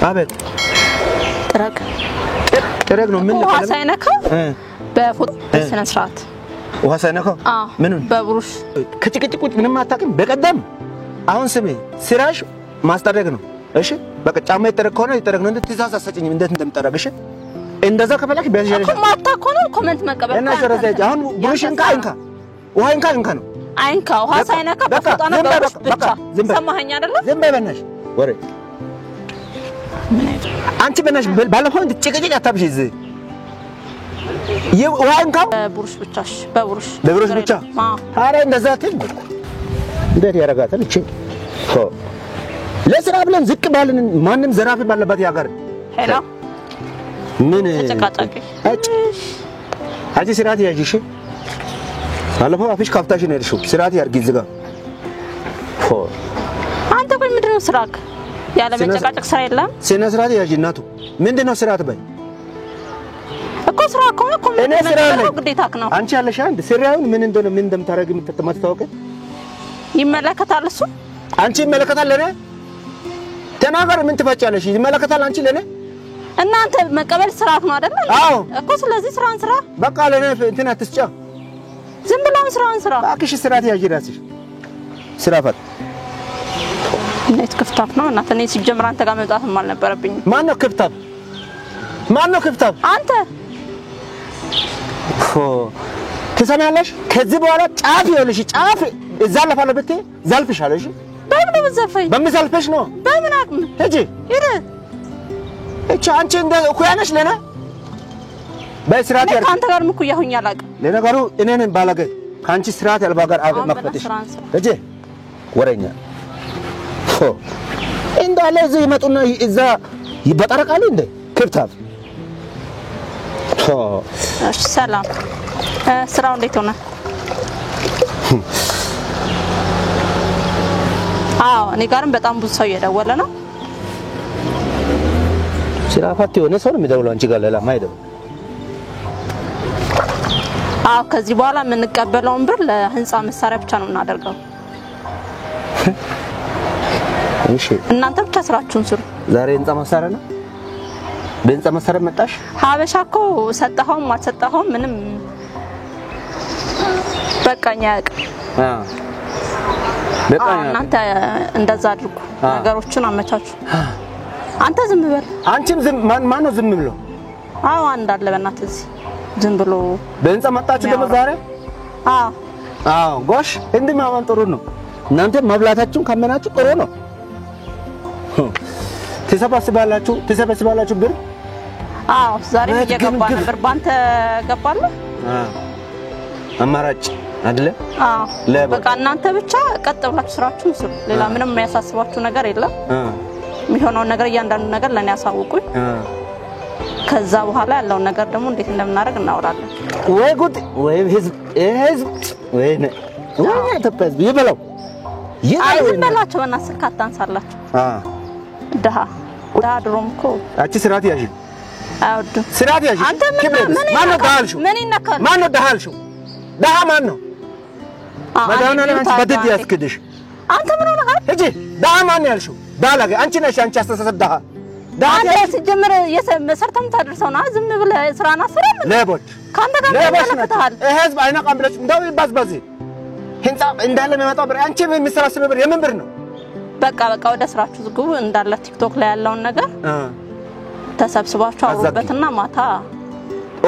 አቤት ጥረግ ነው ምን ውሃ ሳይነካ በፎቶ ስነ ስርዓት ውሃ ሳይነካ ምን በብሩሽ ከጭቅጭቁት ምንም አታውቅም በቀደም አሁን ስሜ ስራሽ ማስጠረግ ነው እሺ በቃ ጫማ ይጠረግ ከሆነ ይጠረግ ነው እንዴ ትዛዝ አሰጭኝ እንዴት እንደምጠረግ እሺ እንደዛ ከፈለክ በዚህ ማታ ኮነ ኮሜንት መቀበል እና ሸረዘጅ አሁን ብሩሽን ካንካ ውሃን ካንካ ነው አይንካ ውሃ ሳይነካ በፎቶ ነው በብሩሽ ብቻ ሰማኸኝ አይደለ ዝም በይ በእናትሽ ወሬ አንቺ በእናትሽ ባለፈው እንድትጭቅጭቅ አታብሽ እዚህ ውሃን ካው በብሩሽ ብቻሽ በብሩሽ ብቻ አረ እንደዛ ትል እንዴት ያረጋታል እቺ ለስራ ብለን ዝቅ ባልን ማንንም ዘራፊ ባለበት ያጋር ሄሎ ምን ተጨቃጨቂ አጂ ስራት ያጂሽ ባለፈው አፍሽ ካፍታሽ ነው ያልሽው ስራት ያርጊ ዝጋ አንተ ቆይ ምንድነው ስራክ ያለ መጨቃጨቅ ስራ የለም ስነ ስራት ያጂ እናቱ ምንድነው ስራት በይ እኮ ስራ ከሆነ እኔ ስራ ነው ግዴታክ ነው አንቺ ያለሽ አንድ ስራውን ምን እንደሆነ ምን እንደምታረግ የምትተማታውቀ ይመለከታል እሱ አንቺ ይመለከታል ለኔ ተናገር ምን ትፈጫለሽ ይመለከታል አንቺ ለኔ እናንተ መቀበል ስራት ነው አይደል አዎ እኮ ስለዚህ ስራን ስራ በቃ ለኔ እንትን አትስጫ ዝም ብለው ስራን ስራ ባክሽ ስራት ያጂ ራስሽ ስራ ፈት እንዴት ክፍታፍ ነው እናንተ እኔ ሲጀምር አንተ ጋር መምጣትም አልነበረብኝ ማን ነው ክፍታፍ አንተ ትሰማለሽ ከዚህ በኋላ ጫፍ ይኸውልሽ ጫፍ እዛ ለፋለበት ዘልፍሻለሽ በምዘልፈሽ ነው በምን አቅም ሂጂ እቺ አንቺ እንደ ኩያነሽ ለኔ በስራት ያርክ አንተ ጋር ምኩያ ሆኛ አላቅ ለነገሩ እኔን ባላገ ካንቺ ስራት ያልባ ጋር መፈተሽ ሂጂ ወረኛ እንዳለ እዚህ ይመጡና እዛ ይበጠረቃሉ እንደ ክፍታፍ እሺ ሰላም ስራው እንዴት ሆነ አዎ እኔ ጋርም በጣም ብዙ ሰው እየደወለ ነው ስራ ፈት የሆነ ሰው ነው የሚደውለው አንቺ ጋር ለላ ማይደው አዎ ከዚህ በኋላ የምንቀበለውን ብር ለህንጻ መሳሪያ ብቻ ነው እናደርገው እሺ እናንተ ብቻ ስራችሁን ስሩ ዛሬ ህንጻ መሳሪያ ነው በህንጻ መሳሪያ መጣሽ ሀበሻኮ ሰጣኸውም አልሰጣኸውም ምንም በቃኛ ያቅ በቃኛ እናንተ እንደዛ አድርጉ ነገሮችን አመቻቹ አንተ ዝም በል አንቺም ዝም ማን ነው ዝም ብሎ አዎ አንዳለ በእናትህ ዝም ብሎ በህንጻ መጣችሁ ደግሞ ዛሬ አዎ ጎሽ እንዲህ ማማን ጥሩ ነው እናንተ መብላታችሁን ካመናችሁ ጥሩ ነው ተሰባስባላችሁ ብር አዎ ዛሬ እየገባ ነበር ባንተ ገባለ አማራጭ አይደለ አዎ በቃ እናንተ ብቻ ቀጥ ብላችሁ ስራችሁን ስሩ ሌላ ምንም የሚያሳስባችሁ ነገር የለም የሚሆነው ነገር እያንዳንዱ ነገር ለኔ ያሳውቁኝ ከዛ በኋላ ያለው ነገር ደግሞ እንዴት እንደምናደርግ እናወራለን ወይ ጉድ ወይ ህዝብ ወይ ተፈዝ ይበላው ይበላቸው እና ስልክ አታንሳላችሁ ደሃ ድሮምኮ አቺ ስራት ያጂ አውዱ ስራት ያጂ አንተ ማን ነው ዳልሹ ማን ነው ዳልሹ ደሃ ማን ነው ማዳና ለማንቺ በደድ ያስከደሽ አንተ ምን ሆነህ እጂ ደሃ ማን ያልሽው ዳላገ አንቺ ነሽ አንቺ አስተሳሰብ ደሃ አንተ ሲጀምር የሰርተም ታደርሰውና ዝም ብለህ ስራና ስራ ለቦች ካንተ ጋር ተለከታል ህዝብ አይናቃም ብለሽ እንደው ይባዝባዝ ህንጻ እንዳለ የሚመጣው ብር አንቺ የሚሰራስበው ብር የምን ብር ነው በቃ ወደ ስራችሁ ዝግቡ እንዳለ ቲክቶክ ላይ ያለውን ነገር ተሰብስባችሁ አውሩበትና ማታ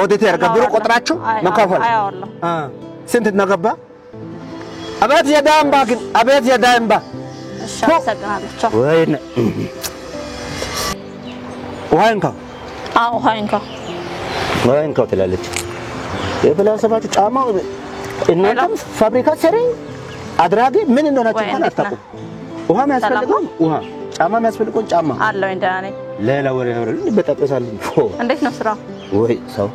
ኦዲት ያርገብሩ ቆጥራችሁ መካፈል ስንት እናገባ አቤት የዳምባ ግን አቤት የዳምባ እሺ ሰግናለሁ ወይኔ ዋንካ ትላለች የፍላሰፋችሁ ጫማው እናንተም ፋብሪካ ሰሪ አድራጊ ምን እንደሆናችሁ እንኳን አታውቁም ውሃ የሚያስፈልገው ውሃ ጫማ የሚያስፈልገው ጫማ አለው እንደኔ ሌላ ወሬ ነው በጠበሳል እንዴት ነው ስራ ወይ ሰው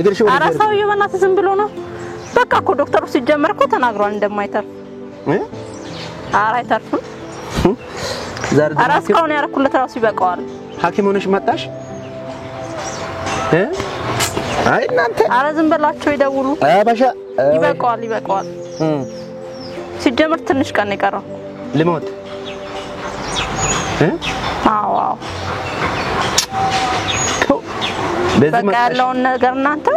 እግርሽ ወደ አራሳው የበናት ዝም ብሎ ነው በቃ እኮ ዶክተሩ ሲጀመር እኮ ተናግሯል እንደማይተርፍ አይተርፍም ዛሬ አራስካውን ያረኩለት ራሱ ይበቃዋል ሐኪም ሆነሽ መጣሽ አይ እናንተ አረ ዝም ብላችሁ ይደውሉ አባሻ ሲጀመር ትንሽ ቀን ይቀራል ልሞት አዎ በቃ ያለውን ነገር እናንተ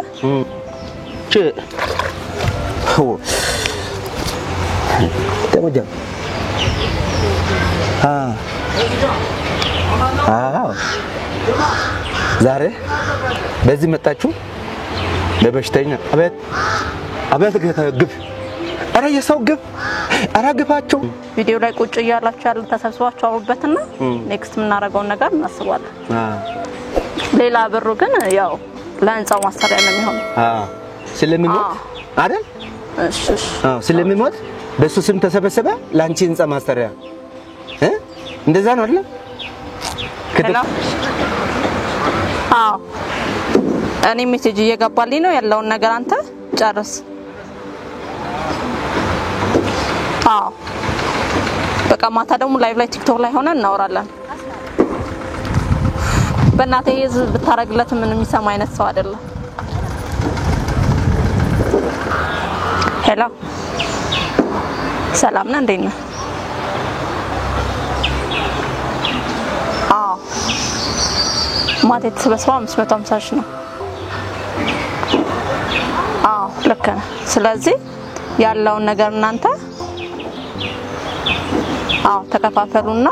ተመጀ ዛሬ በዚህ መጣችሁ ለበሽተኛ አቤት ጌታ ግብ አረ የሰው ግብ አረ ግባቸው ቪዲዮ ላይ ቁጭ ያላችሁ ያሉ ተሰብስባችሁ አውሩበትና ኔክስት ምን እናደርገውን ነገር እናስባለን ሌላ ብሩ ግን ያው ለህንጻው ማስተሪያ ነው የሚሆነው ስለሚሞት አይደል እሺ ስለሚሞት በሱ ስም ተሰበሰበ ላንቺ ህንጻ ማስተሪያ እንደዛ ነው አይደል እኔ ሜሴጅ እየገባልኝ ነው ያለውን ነገር አንተ ጨርስ በቃ ማታ ደግሞ ላይቭ ላይ ቲክቶክ ላይ ሆነን እናወራለን በእናቴ ህዝብ ብታረግለት ምን የሚሰማ አይነት ሰው አይደለም ሄሎ ሰላም ነህ እንዴት ነህ ማታ የተሰበሰበው 550 ሺህ ነው ልክ ነህ ስለዚህ ያለውን ነገር እናንተ ተከፋፈሉና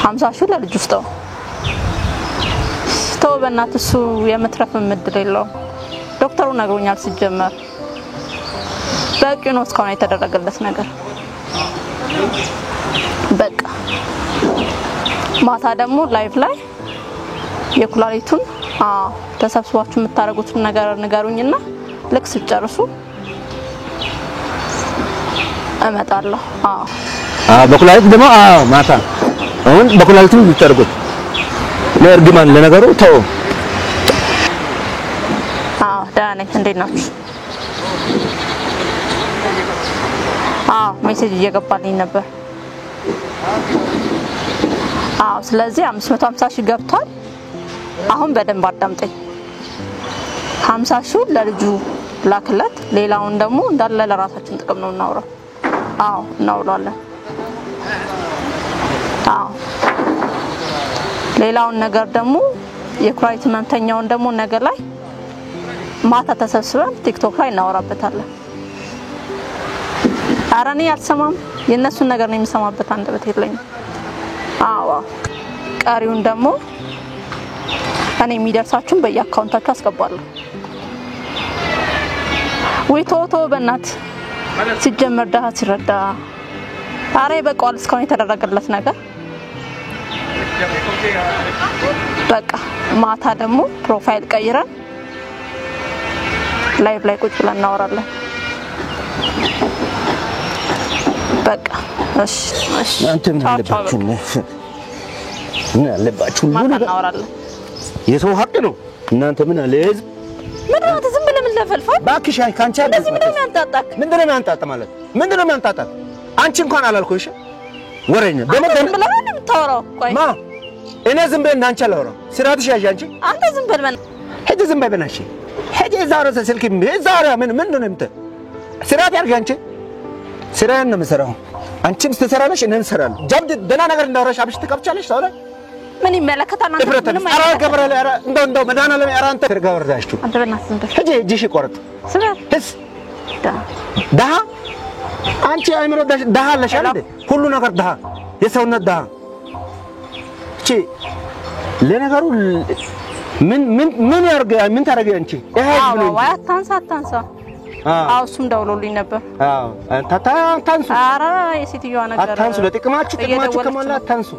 50 ሺህ ለልጅ ውስጥ ተው በእናትህ እሱ የምትረፍ ምድር የለው ዶክተሩ ነግሮኛል ሲጀመር በቂ ነው እስካሁን የተደረገለት ነገር በቃ ማታ ደግሞ ላይቭ ላይ የኩላሊቱን ተሰብስባችሁ የምታረጉትን ነገር ንገሩኝና ልክ ሲጨርሱ እመጣለሁ በኩላሊት ደግሞ ማታ አሁን በኩላሊቱን ልታረጉት ለእርግማን ለነገሩ ተው ዳኔ እንዴት ናችሁ ሜሴጅ እየገባልኝ ነበር ስለዚህ 550 ሺህ ገብቷል አሁን በደንብ አዳምጠኝ 50 ሺህ ለልጁ ላክለት ሌላውን ደግሞ እንዳለ ለራሳችን ጥቅም ነው እናውራው እናውራለን ሌላውን ነገር ደግሞ የኩላሊት ህመምተኛውን ደግሞ ነገር ላይ ማታ ተሰብስበን ቲክቶክ ላይ እናወራበታለን አራኒ አልሰማም የነሱን ነገር ነው የሚሰማበት አንደበት የለኝም ቀሪውን ደግሞ እኔ የሚደርሳችሁን በየአካውንታችሁ አስገባለሁ ወይ ቶቶ በእናት ሲጀመር ዳሃ ሲረዳ አሬ በቃል እስካሁን የተደረገለት ነገር በቃ ማታ ደግሞ ፕሮፋይል ቀይረን ላይቭ ላይ ቁጭ ብለን እናወራለን በቃ እሺ አንተ ምን አለባችሁ ምን አለባችሁ ማታ እናወራለን የሰው ሀቅ ነው እናንተ ምን አለ ህዝብ ምን ነው ዝም ብለህ ምን ለፈልፋል ባክሽ አይ ካንቺ እንደዚህ ምንድነው ያንጣጣክ ምንድነው ያንጣጣ ማለት ምንድነው ያንጣጣ አንቺ እንኳን አላልኩሽ ወሬኛ በመደም ብለህ ነው የምታወራው ቆይ ማ እኔ ዝም ብለህ እንዳንቺ አላወራው ስራትሽ ያዥ አንቺ አንተ ዝም በል ሄጂ ዝም በል በናሽ ሄጂ ዛሬ ስልክ ዛሬ ምንድነው የምት ስራት ያርግ አንቺ ስራን ነው የምሰራው አንቺም ስትሰራለሽ እኔም እሰራለሁ ጀብድ ደና ነገር እንዳወራሽ አብሽ ትቀብቻለሽ ታውራ ምን ይመለከታል አንተ ምንም አራ ገብረለ አራ እንደው መዳናለ አራ አንተ ተርጋወርዳሽቱ አንተ በእናትህ ዝም በል ሄጂ ጂሽ ቆርጥ ስለ ዳ አንቺ አይምሮ ዳሃ አለሽ አይደል ሁሉ ነገር ዳሃ የሰውነት ዳሃ እቺ ለነገሩ ምን ያርገ ምን ታረገ አንቺ ይሄ ብሎ ወይ አታንሳ እሱም ደውሎልኝ ነበር ታንሱ አራ የሴትዮዋ ነገር አታንሱ ለጥቅማችሁ ከማላ አታንሱ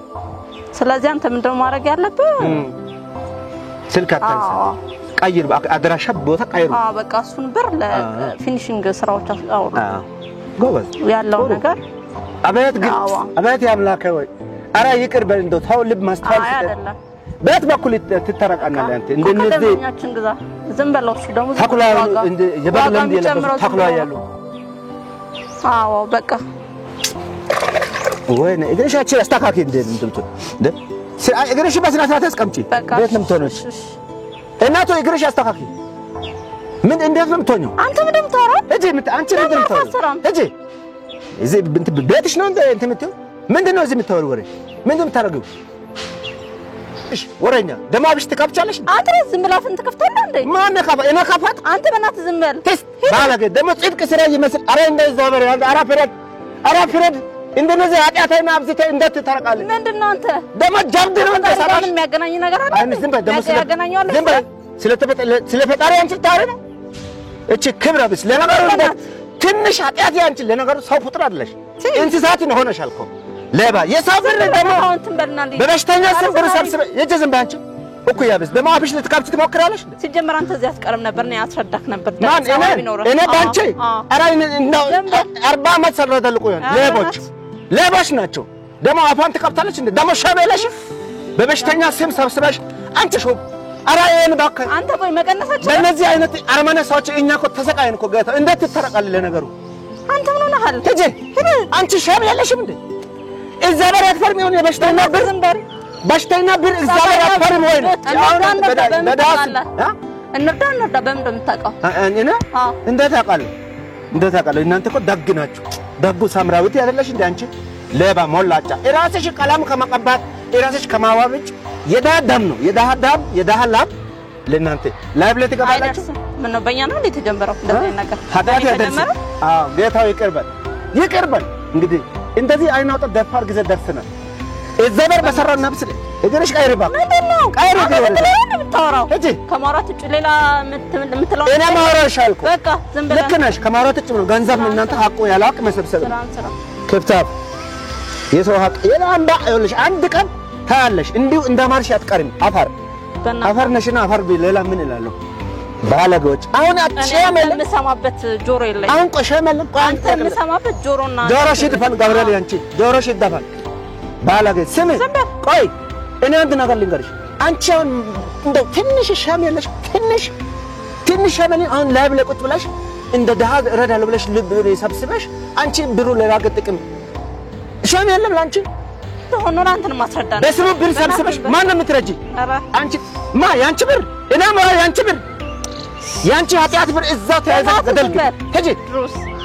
ስለዚህ አንተ ምንድነው ማድረግ ያለብህ ስልክ አታንሱ ቀይር አድራሻ ቦታ ቀይሩ በቃ እሱን ብር ለፊኒሺንግ ስራዎች አውሩ ጎበዝ ያለው ነገር አቤት ግን አቤት ያምላከ ወይ አራ ይቅር በል እንደው ታው ልብ ማስተዋል አይደለም በት በኩል ትተረቃናለ አንተ እንደነዚህ ከደኛችን ግዛ ዝም በለው እሱ ደግሞ ታኩላ እንደ የበግለም የለበሱ ታኩላ ያሉ በቃ ወይኔ እግርሻችን አስተካኪ እንደምትምጡ እግርሽ በስነ ስርዓት አስቀምጪ ቤት ነው የምትሆነው እናቱ እግርሽ አስተካኪ ምን እንዴት ነው የምትሆነው አንተ ምን እንደምታወራ እጂ አንቺ ምን እንደምታወራ እጂ እዚህ ቤትሽ ነው እንደ እንት የምትይው ምንድነው እዚህ የምታወሪው ወሬ? ምንድነው የምታደርጊው? እሺ ወሬኛ ደማ ብሽ ትከፍቻለሽ? አንተ ዝም ብላ ፍንት ከፍተና እንዴ? ማን ከፋ? እኔ ከፋት? አንተ በእናትህ ዝም በል። ባለጌ ደግሞ ጽድቅ ስራ ይመስል አረ እንደዛ በረ አረ ፍረድ እንደነዚህ ኃጢአታይና አብዝተ እንዴት ታረቃለህ? ምንድነው አንተ ደግሞ ጀብድ ነው እንደ ሰራሽ የሚያገናኝ ነገር አለ? አይ ዝም በል ደግሞ ያገናኛል። ዝም በል ስለፈጣሪ አንቺ ታረ ነው እቺ ክብረ ቢስ ለነገሩ ትንሽ ኃጢአት ያንቺ ለነገሩ ሰው ፍጥር አይደለሽ እንስሳት ነው ሆነሻል እኮ ሌባ የሰው ብር ደግሞ በበሽተኛ ስም ብር ሰብስበ የጀዝም ባንቺ እኩያ ቢስ ደግሞ አብሽ ልትካብት ትሞክራለሽ። ሲጀመር አንተ እዚህ አትቀርም ነበር ነው ያስረዳክ ነበር። ማን እኔ ባንቺ አራ ነው 40 ዓመት ሰራተልቁ ሌቦች ናቸው። ደግሞ አፋን ትከፍታለች እንዴ? ደግሞ ሸበለሽ በበሽተኛ ስም ሰብስበሽ አንቺ ሾ አራ ይሄን ባካ አንተ ቆይ መቀነሳችሁ በእነዚህ አይነት አርመነ ሰዎች እኛ እኮ ተሰቃየን እኮ ጌታ እንዴት ትተረቃል ለነገሩ አንተ ምን ሆነሃል? ትጂ አንቺ ሸበለሽም እንዴ? እግዚአብሔር ያክፈርም ይሁን የበሽተኛ ብር በሽተኛ ብር እግዚአብሔር ያክፈርም ወይ እንርዳ በምን እንደምታውቀው እኔ እንዴት አውቃለሁ? እናንተ እኮ ደግ ናችሁ። ደጉ ሳምራዊት ያለሽ እንደ አንቺ ሌባ ሞላጫ እራስሽ ቀለም ከመቀባት እራስሽ ከማዋብጭ የዳህ ደም ነው የዳህ ላብ ለእናንተ ላይብለት ይገባላችሁ። ምን ነው በእኛ ነው የተጀመረው እንደዚህ ነገር ኃጢአት ያደርስ ጌታው ይቅርበል። እንግዲህ እንደዚህ አይናውጣ ደፋር ጊዜ ደርሰናል። እግዚአብሔር በሰራው ነፍስ እግርሽ ቀይርባ ምንድነው ቀይር የምታወራው? እጂ ከማውራት ውጭ ሌላ የምትለው እኔ ማውራሽ አልኩ። በቃ ዝም ብለህ ልክ ነሽ። ከማውራት ውጭ ነው ገንዘብ እናንተ ሐቁ ያላቅ መሰብሰብ ክፍታፍ የሰው ሐቅ የላምባ ይኸውልሽ አንድ ቀን ታያለሽ። እንዲሁ እንደማርሽ አትቀርም። አፈር ነሽና አፈር ሌላ ምን እላለሁ? ባለጎች አሁን አጥሸመለ የምሰማበት ጆሮ የለኝም። አሁን ቆሸመለ አንተ የምሰማበት ጆሮና ጆሮሽ ይድፈን ገብርኤል ያንቺ ጆሮሽ ይድፈን። ባለጌ ስሚ ቆይ እኔ አንድ ነገር ልንገርሽ። አንቺ አሁን እንደው ትንሽ ሻም ያለሽ ትንሽ ሻመኒ አሁን ላይ ብለህ ቁጭ ብለሽ እንደ ደሃ እረዳለሁ ብለሽ ልብ ሰብስበሽ አንቺ ብሩ ለራገ ጥቅም ሻም ያለም ላንቺ ሆኖ አንተን ማስረዳ ነው። በስሙ ብር ሰብስበሽ ማን ነው የምትረጂ? አንቺ ያንቺ ብር እኔ ያንቺ ብር ያንቺ ኃጢአት ብር እዛው ተያዘ ገደልክ ሂጂ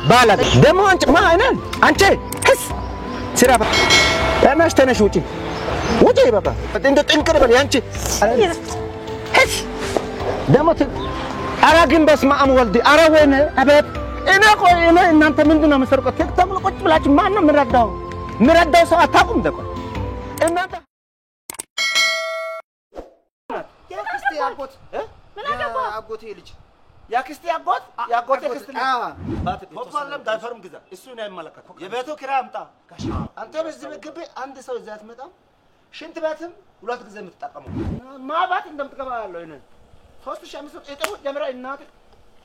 ባለጌ ደግሞ አንቺ ህስ ስራ ተነሽ ውጪ በቃ እንደ ጥንቅር በል ያንቺ ህስ ደግሞ አራ ግን በስመ አብ ወልድ አራ ወይኔ አቤት እኔ እናንተ ምንድነው የምትሰርቁት? ቲክቶክ ቁጭ ብላችሁ ማን ነው የምረዳው ሰው አታውቁም። ደቆ እናንተ ያክስቴ አጎት አጎቴ ልጅ ያክስቴ አጎቴ ክስቴ ፖፖላም ዳይፈርም ግዛ እሱ ነው የማለከተው። የቤቱ ኪራይ አምጣ አንተ በዚህ ምግብ አንድ ሰው እዛ አትመጣም። ሽንት ቤትም ሁለት ጊዜ የምትጠቀመው ማባት እንደምትገባ ያለው እኔ 3500 እጥፍ ጀምራ እናት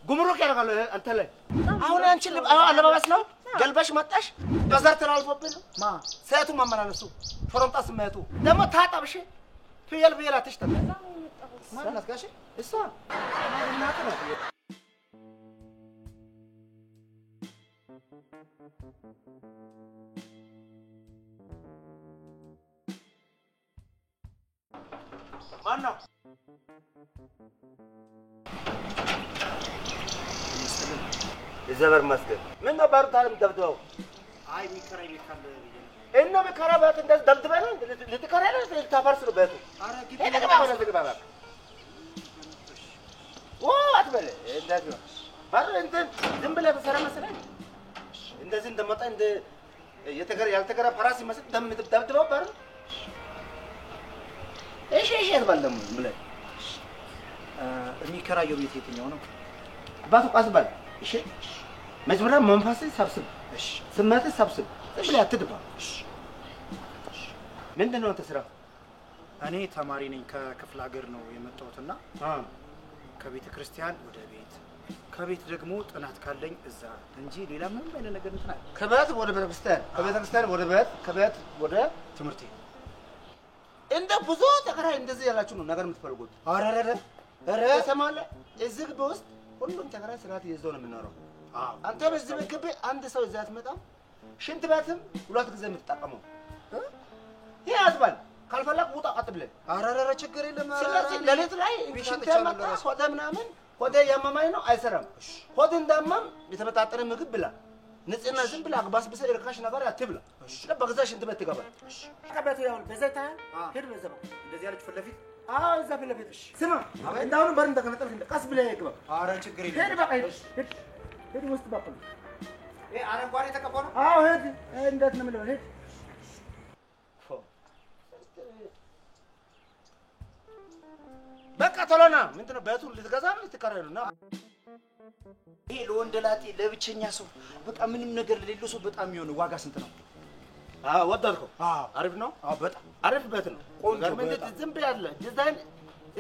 ጉምሩክ ያደርጋሉ አንተ ላይ አሁን አንቺ አለባበስ ነው ገልበሽ መጣሽ በዘር ተላልፎብን ሴቱ ማመላለሱ ፍሮንጣ ስሜቱ ደግሞ ታጣብሽ ፍየል አትሽተ ማንነት ጋሽ እሷ እናት ነው። ማነው እግዚአብሔር ይመስገን። ምን ነው ባሩታንም ደብድበው አይ ሚከራይ ካለ እና መከራባት እንደዚህ ደብድበህ ነው ልትከራይ ነው ልታፈርስ ነው ቤቱ? አረ ግቢ ነው አትበል እንደዚህ ነው ባሩ እንትን ዝም ብለህ ተሰራ መሰለኝ እንደዚህ እንደመጣ እንደ ያልተገራ ፈራስ ይመስል ደብድበው ባሩ እሺ ያትባለም ብለህ የሚከራየው ቤት የትኛው ነው? ባቱ ቃስባል እሺ መጀመሪያ መንፈስን ሰብስብ እሺ ስሜትን ሰብስብ ዝም ብለህ አትድፋ እሺ ምንድነው አንተ ስራ? እኔ ተማሪ ነኝ ከክፍለ ሀገር ነው የመጣሁትና ከቤተ ክርስቲያን ወደ ቤት ከቤት ደግሞ ጥናት ካለኝ እዛ እንጂ ሌላ ምንም አይነት ነገር እንትና ከቤት ወደ ቤተ ክርስቲያን ወደ ቤት ከቤት ወደ ትምህርት እንደ ብዙ ተከራይ እንደዚህ ያላችሁ ነው ነገር የምትፈልጉት። አረ ሰማለ እዚህ ግቢ ውስጥ ሁሉም ተከራይ ስርዓት ይዘው ነው የምንኖረው። አንተ በዚህ ግቢ አንድ ሰው እዛ አትመጣም። ሽንት ቤትም ሁለት ጊዜ የምትጠቀመው ይሄ አዝባል ካልፈለክ ውጣ አጥብለ። አረ ችግር የለም። ስለዚህ ለሌት ላይ ሽንት ያመጣ ሆደ ምናምን ሆደ ያመማኝ ነው አይሰራም። ሆደ እንዳማም የተመጣጠረ ምግብ ብላ ንጽህና ዝም ብለህ አግባስብሰ እርካሽ ነገር አትብላ በገዛሽ እንት በትገባ አቀበተ ያው በዘታ ሄድ በዘባ እንደዚህ ያለች ፍለፊት እዛ ፍለፊት ስማ እንዳሁን በር እንደከነጠል ቀስ ብለህ ይግባ ኧረ ችግር የለም ሄድ በቃ ሄድ ውስጥ ባቀል አረንጓዴ ተቀባው ነው ሄድ እንዴት ነው የምለው ሄድ በቃ ቶሎና ምንድነው ቤቱ ልትገዛ ነው ልትቀረሩና ይሄ ለወንደላጤ ለብቸኛ ሰው በቃ ምንም ነገር ለሌለው ሰው በጣም የሚሆነው ዋጋ ስንት ነው? ወደድከው? አሪፍ ነው። በጣም አሪፍ ቤት ነው። ቆንጆ ቤት ዝም ብያለ ዲዛይን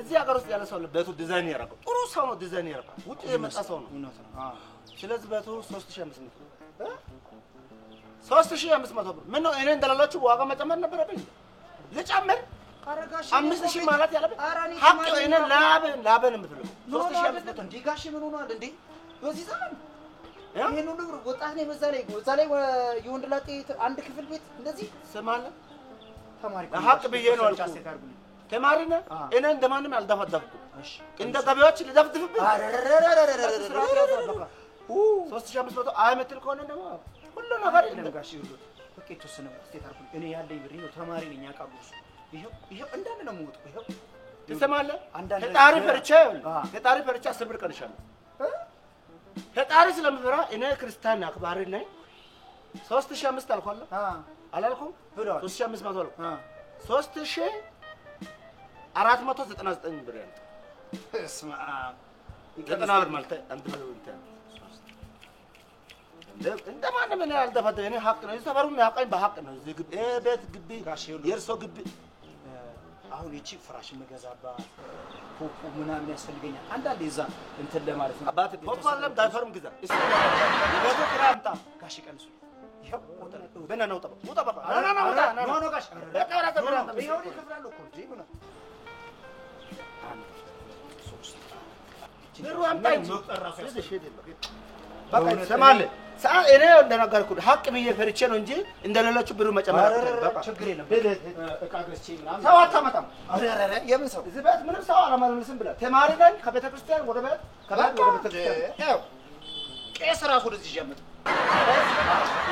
እዚህ ሀገር ውስጥ ያለ ሰው ቤቱ ዲዛይን ያደረገው ጥሩ ሰው ነው። ዲዛይን ያደረገው ውጭ የመጣ ሰው ነው። ስለዚህ ቤቱ 3500 3500 ብር ምን ነው እኔ እንደላላችሁ ዋጋ መጨመር ነበረብኝ ልጨምር 5000 ማለት ያለበት ሀቅ እኔ ላበን የምትለው 3500 እንዴ ጋሽ ምን ሆኗል እንዴ በዚህ ዘመን ይሄን ሁሉ ወጣት ነው በዛ ላይ የወንደላጤ አንድ ክፍል ቤት እንደዚህ ሰማለ ተማሪ ሀቅ ብዬ ነው አልኩ ተማሪ ነህ እኔ እንደማንም አልደፈደፍኩ እሺ እንደ ገበያዎች ልደፍድፍብኝ 3500 አይመትል ከሆነ ደግሞ ሁሉ ነገር ጋሽ ይሁን በቃ የተወሰነ ስቴት አርኩ እኔ ያለኝ ብር ነው ተማሪ ነኝ ያቃሉስ ይሄው እንዳለ ነው የምወጣው ይሄው ትሰማለህ ፈጣሪ ፈርቻ 10 ብር ቀንሻለሁ ፈጣሪ ስለምፈራ እኔ ክርስቲያን አክባሪ ነኝ 3500 አልኳለሁ አላልኩም 3500 አልኩ 3499 ብር ያለው እስማ ይቀጥና ብር ማለት አንተ ነው እንደማንም እኔ አልደፈደፈ እኔ ሀቅ ነው ሰፈሩን ያውቃኝ በሀቅ ነው እዚህ ግቢ ቤት ግቢ የእርሶ ግቢ አሁን እቺ ፍራሽ መገዛባት ፖፖ ምናምን ያስፈልገኛል አንዳንዴ እዛ እንትን ለማለት ነው አባት ፖፖ አለም ዳይፈርም ግዛ እስቲ የቤቱ ኪራይ አምጣ ጋሽ ቀንሱ ይሄው በእና ነው ጠበቅ ውጣ በቃ ኖ ጋሽ በቃ ወራተ ብራንተ ይሄው ይከፍላል እኮ እንጂ ምን ብሩ አምጣኝ በቃ ሰማለ እኔ እንደነገርኩህ ሀቅ ብዬ ፈርቼ ነው እንጂ እንደሌሎቹ ብሩ መጨመር በቃ ችግር የለም እቃ ገዝቼ ምናምን ሰው አታመጣም አረረ የምን ሰው እዚህ ቤት ምንም ሰው አላመልስም ብለህ ተማሪ ነን ከቤተ ክርስቲያን ወደ ቤት ከቤት ወደ ቤተ ክርስቲያን ያው ቄስ ራሱ ወደዚህ ጀምጥ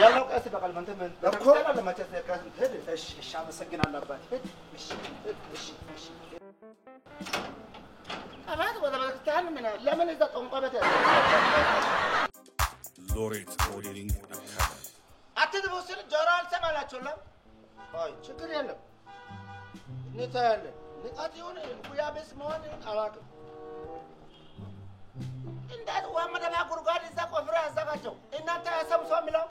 ያለው ቄስ በቃል መንተ ምን እኮ ለማጨስ ያካስ ሄድ እሺ አመሰግናለሁ አባቴ እሺ አባት ወደ ቤተ ክርስቲያን ምን ለምን እዛ ጦንቋ ቤት ሎሬት ሞዴሊንግ አካዳሚ አትድቦስል ጆሮ አልሰማላችሁላ አይ ችግር የለም ንታያለ ንቃት ይሁን ኩያቤስ መሆን አላውቅም እንዳት ወመደባ ጉርጓድ እዛ ቆፍሮ ያዘጋጀው እናንተ ሰምሶ የሚለው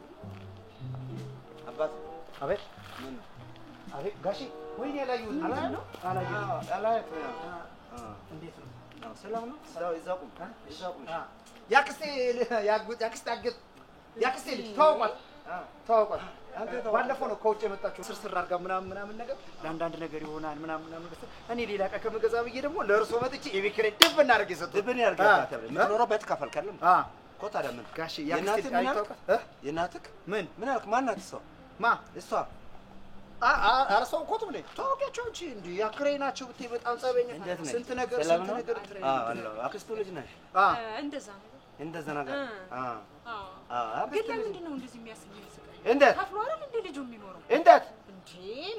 አባት አቤት ምን አቤት ጋሺ ወይኔ ላይ ይሁን ነው አላየት እንዴት ነው ሰላም ነው ሰላም ይዛቁም ያክስቴ ልጅ ተዋውቋት ባለፈው ነው ከውጭ የመጣችው ስርስር አድርጋ ምናምን ነገር ለአንዳንድ ነገር ይሆናል ምናምን እኔ ሌላ ዕቃ ከመገዛ ብዬ ደግሞ ለእርሶ መጥቼ የቤት ኪራይ ድብ እናድርግ የሰጡት ድብን ያርጋታ ምትኖረው ቤት ከፈልከለም እኮ ታዲያ ምን ጋሼ ያክስቴ የናትክ ምን አልክ ማናት እሷ እሷ አርሰው እኮ ትብለ ታውቂያቸው እንጂ እንዴ ያክራይ ናቸው ብትይ በጣም ጸበኛ ስንት ነገር አክስቱ ልጅ ነሽ እንደዛ ነገር ግን ለምንድን ነው እንደዚህ የሚያስፈልግ ስቃይ እንዴት ከፍሎ አይደል እንዴ ልጁ የሚኖረው እንዴት እንዴ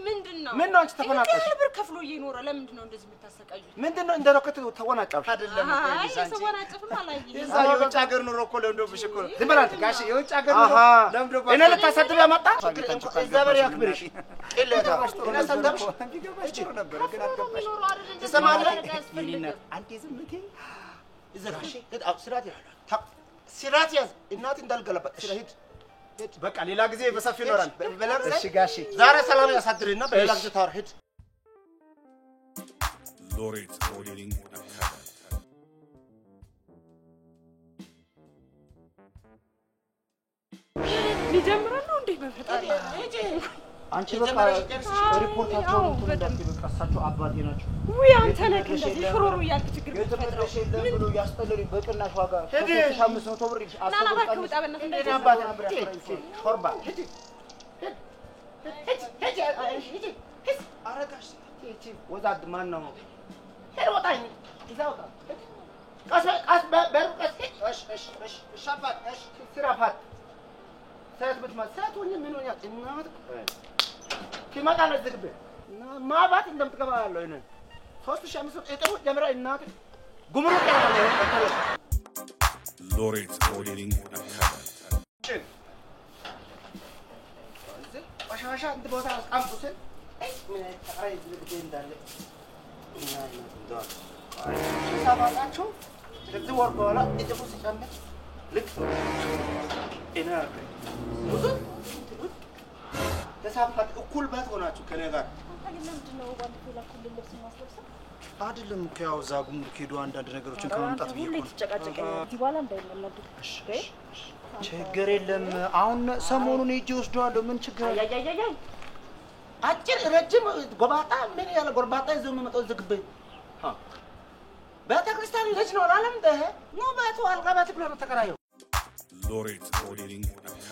ምንድነው ምን ነው አንቺ ተፈናቀልሽ ብር ከፍሎ እየኖረ ለምንድን ነው እንደዚህ የምታሰቃዩት ምንድነው እንደ ሮከት ተወናጫብሽ አይደለም እኮ ይዛንቺ ተወናጭፍም አላየኝ እዛ የውጭ ሀገር ኑሮ እኮ ለምዶብሽ እኮ ነው ዝምራት ጋሽ የውጭ ሀገር ኑሮ ለምዶብሽ እኔ ልታሰድብ ያመጣ እግዚአብሔር ያክብርሽ ቅሌታ እኔ ሰደብሽ እንዲገባሽ ጥሩ ነበር ግን አልገባሽ ትሰማለህ አንተ ዝም ብትይ እዘጋሽ ስራት ያዝ እናት እንዳልገለበጥ ስለሂድ በቃ ሌላ ጊዜ በሰፊው ይኖራል እሺ ጋሼ ዛሬ ሰላም ያሳድርና በሌላ ጊዜ ታወራሂድ ሎሬት ሞዴሊንግ አካዳሚ ሊጀምረን ነው እንዴ በፈጣሪ አንቺ በቃ ሪፖርታቸውን እንትን እንዳትሉ ቀሳቸው አባቴ ናቸው ውይ አንተ ነህ እንደዚህ ፍሮሩ እያልክ ችግር የትምህርት የለም ብሎ ያስጠለሉኝ በቅናሽ ዋጋ 3500 ብር ናናባክ ውጣ በእናትህ እንዴ አባቴ ሾርባ አረጋሽ ወዛድ ማን ነው ሄድ ወጣኝ ይዛውጣ ቀስ በሩ ቀስ እሺ ሻፋት እሺ ስራፋት ሰዓት ብትማሳት ወይ ምን ሆኛ እናት ከማቃለ ዝግበ ማባት እንደምትገባ ያለው እኔ 3500 እጥሩ ጀምራ እናት ጉምሩክ ያለው Lorit Modeling Academy. ቆሻሻ እንደ ቦታ አስቀምጡት ምን ተቀራይ ዝግበ እንዳለ እና እንደው ሳባላችሁ ከዚህ ወር በኋላ እጥሩ ሲጨምር ልክ እኔ ብዙ ተሳፋት እኩል ባት ሆናችሁ ከኔ ጋር ለምንድነው ባንተ ለኩል ልብስ ማስለብሰው አይደለም እኮ ያው እዛ ጉምሩክ ሄዶ አንዳንድ ነገሮችን ከማምጣት ብዬ ሁሌ ትጨቃጨቀኝ ዲባላ እንዳይመለዱ ችግር የለም አሁን ሰሞኑን ሄጄ ወስደዋለሁ ምን ችግር አለ አያያያያ አጭር ረጅም ጎባጣ ምን ያለ ጎባጣ ይዘው የሚመጣው ዝግበኝ ቤተክርስቲያን ልጅ ነው አላለም እንደ ነው ባቱ አልቀባት ብሎ ነው ተከራየው Lorit Modeling Academy.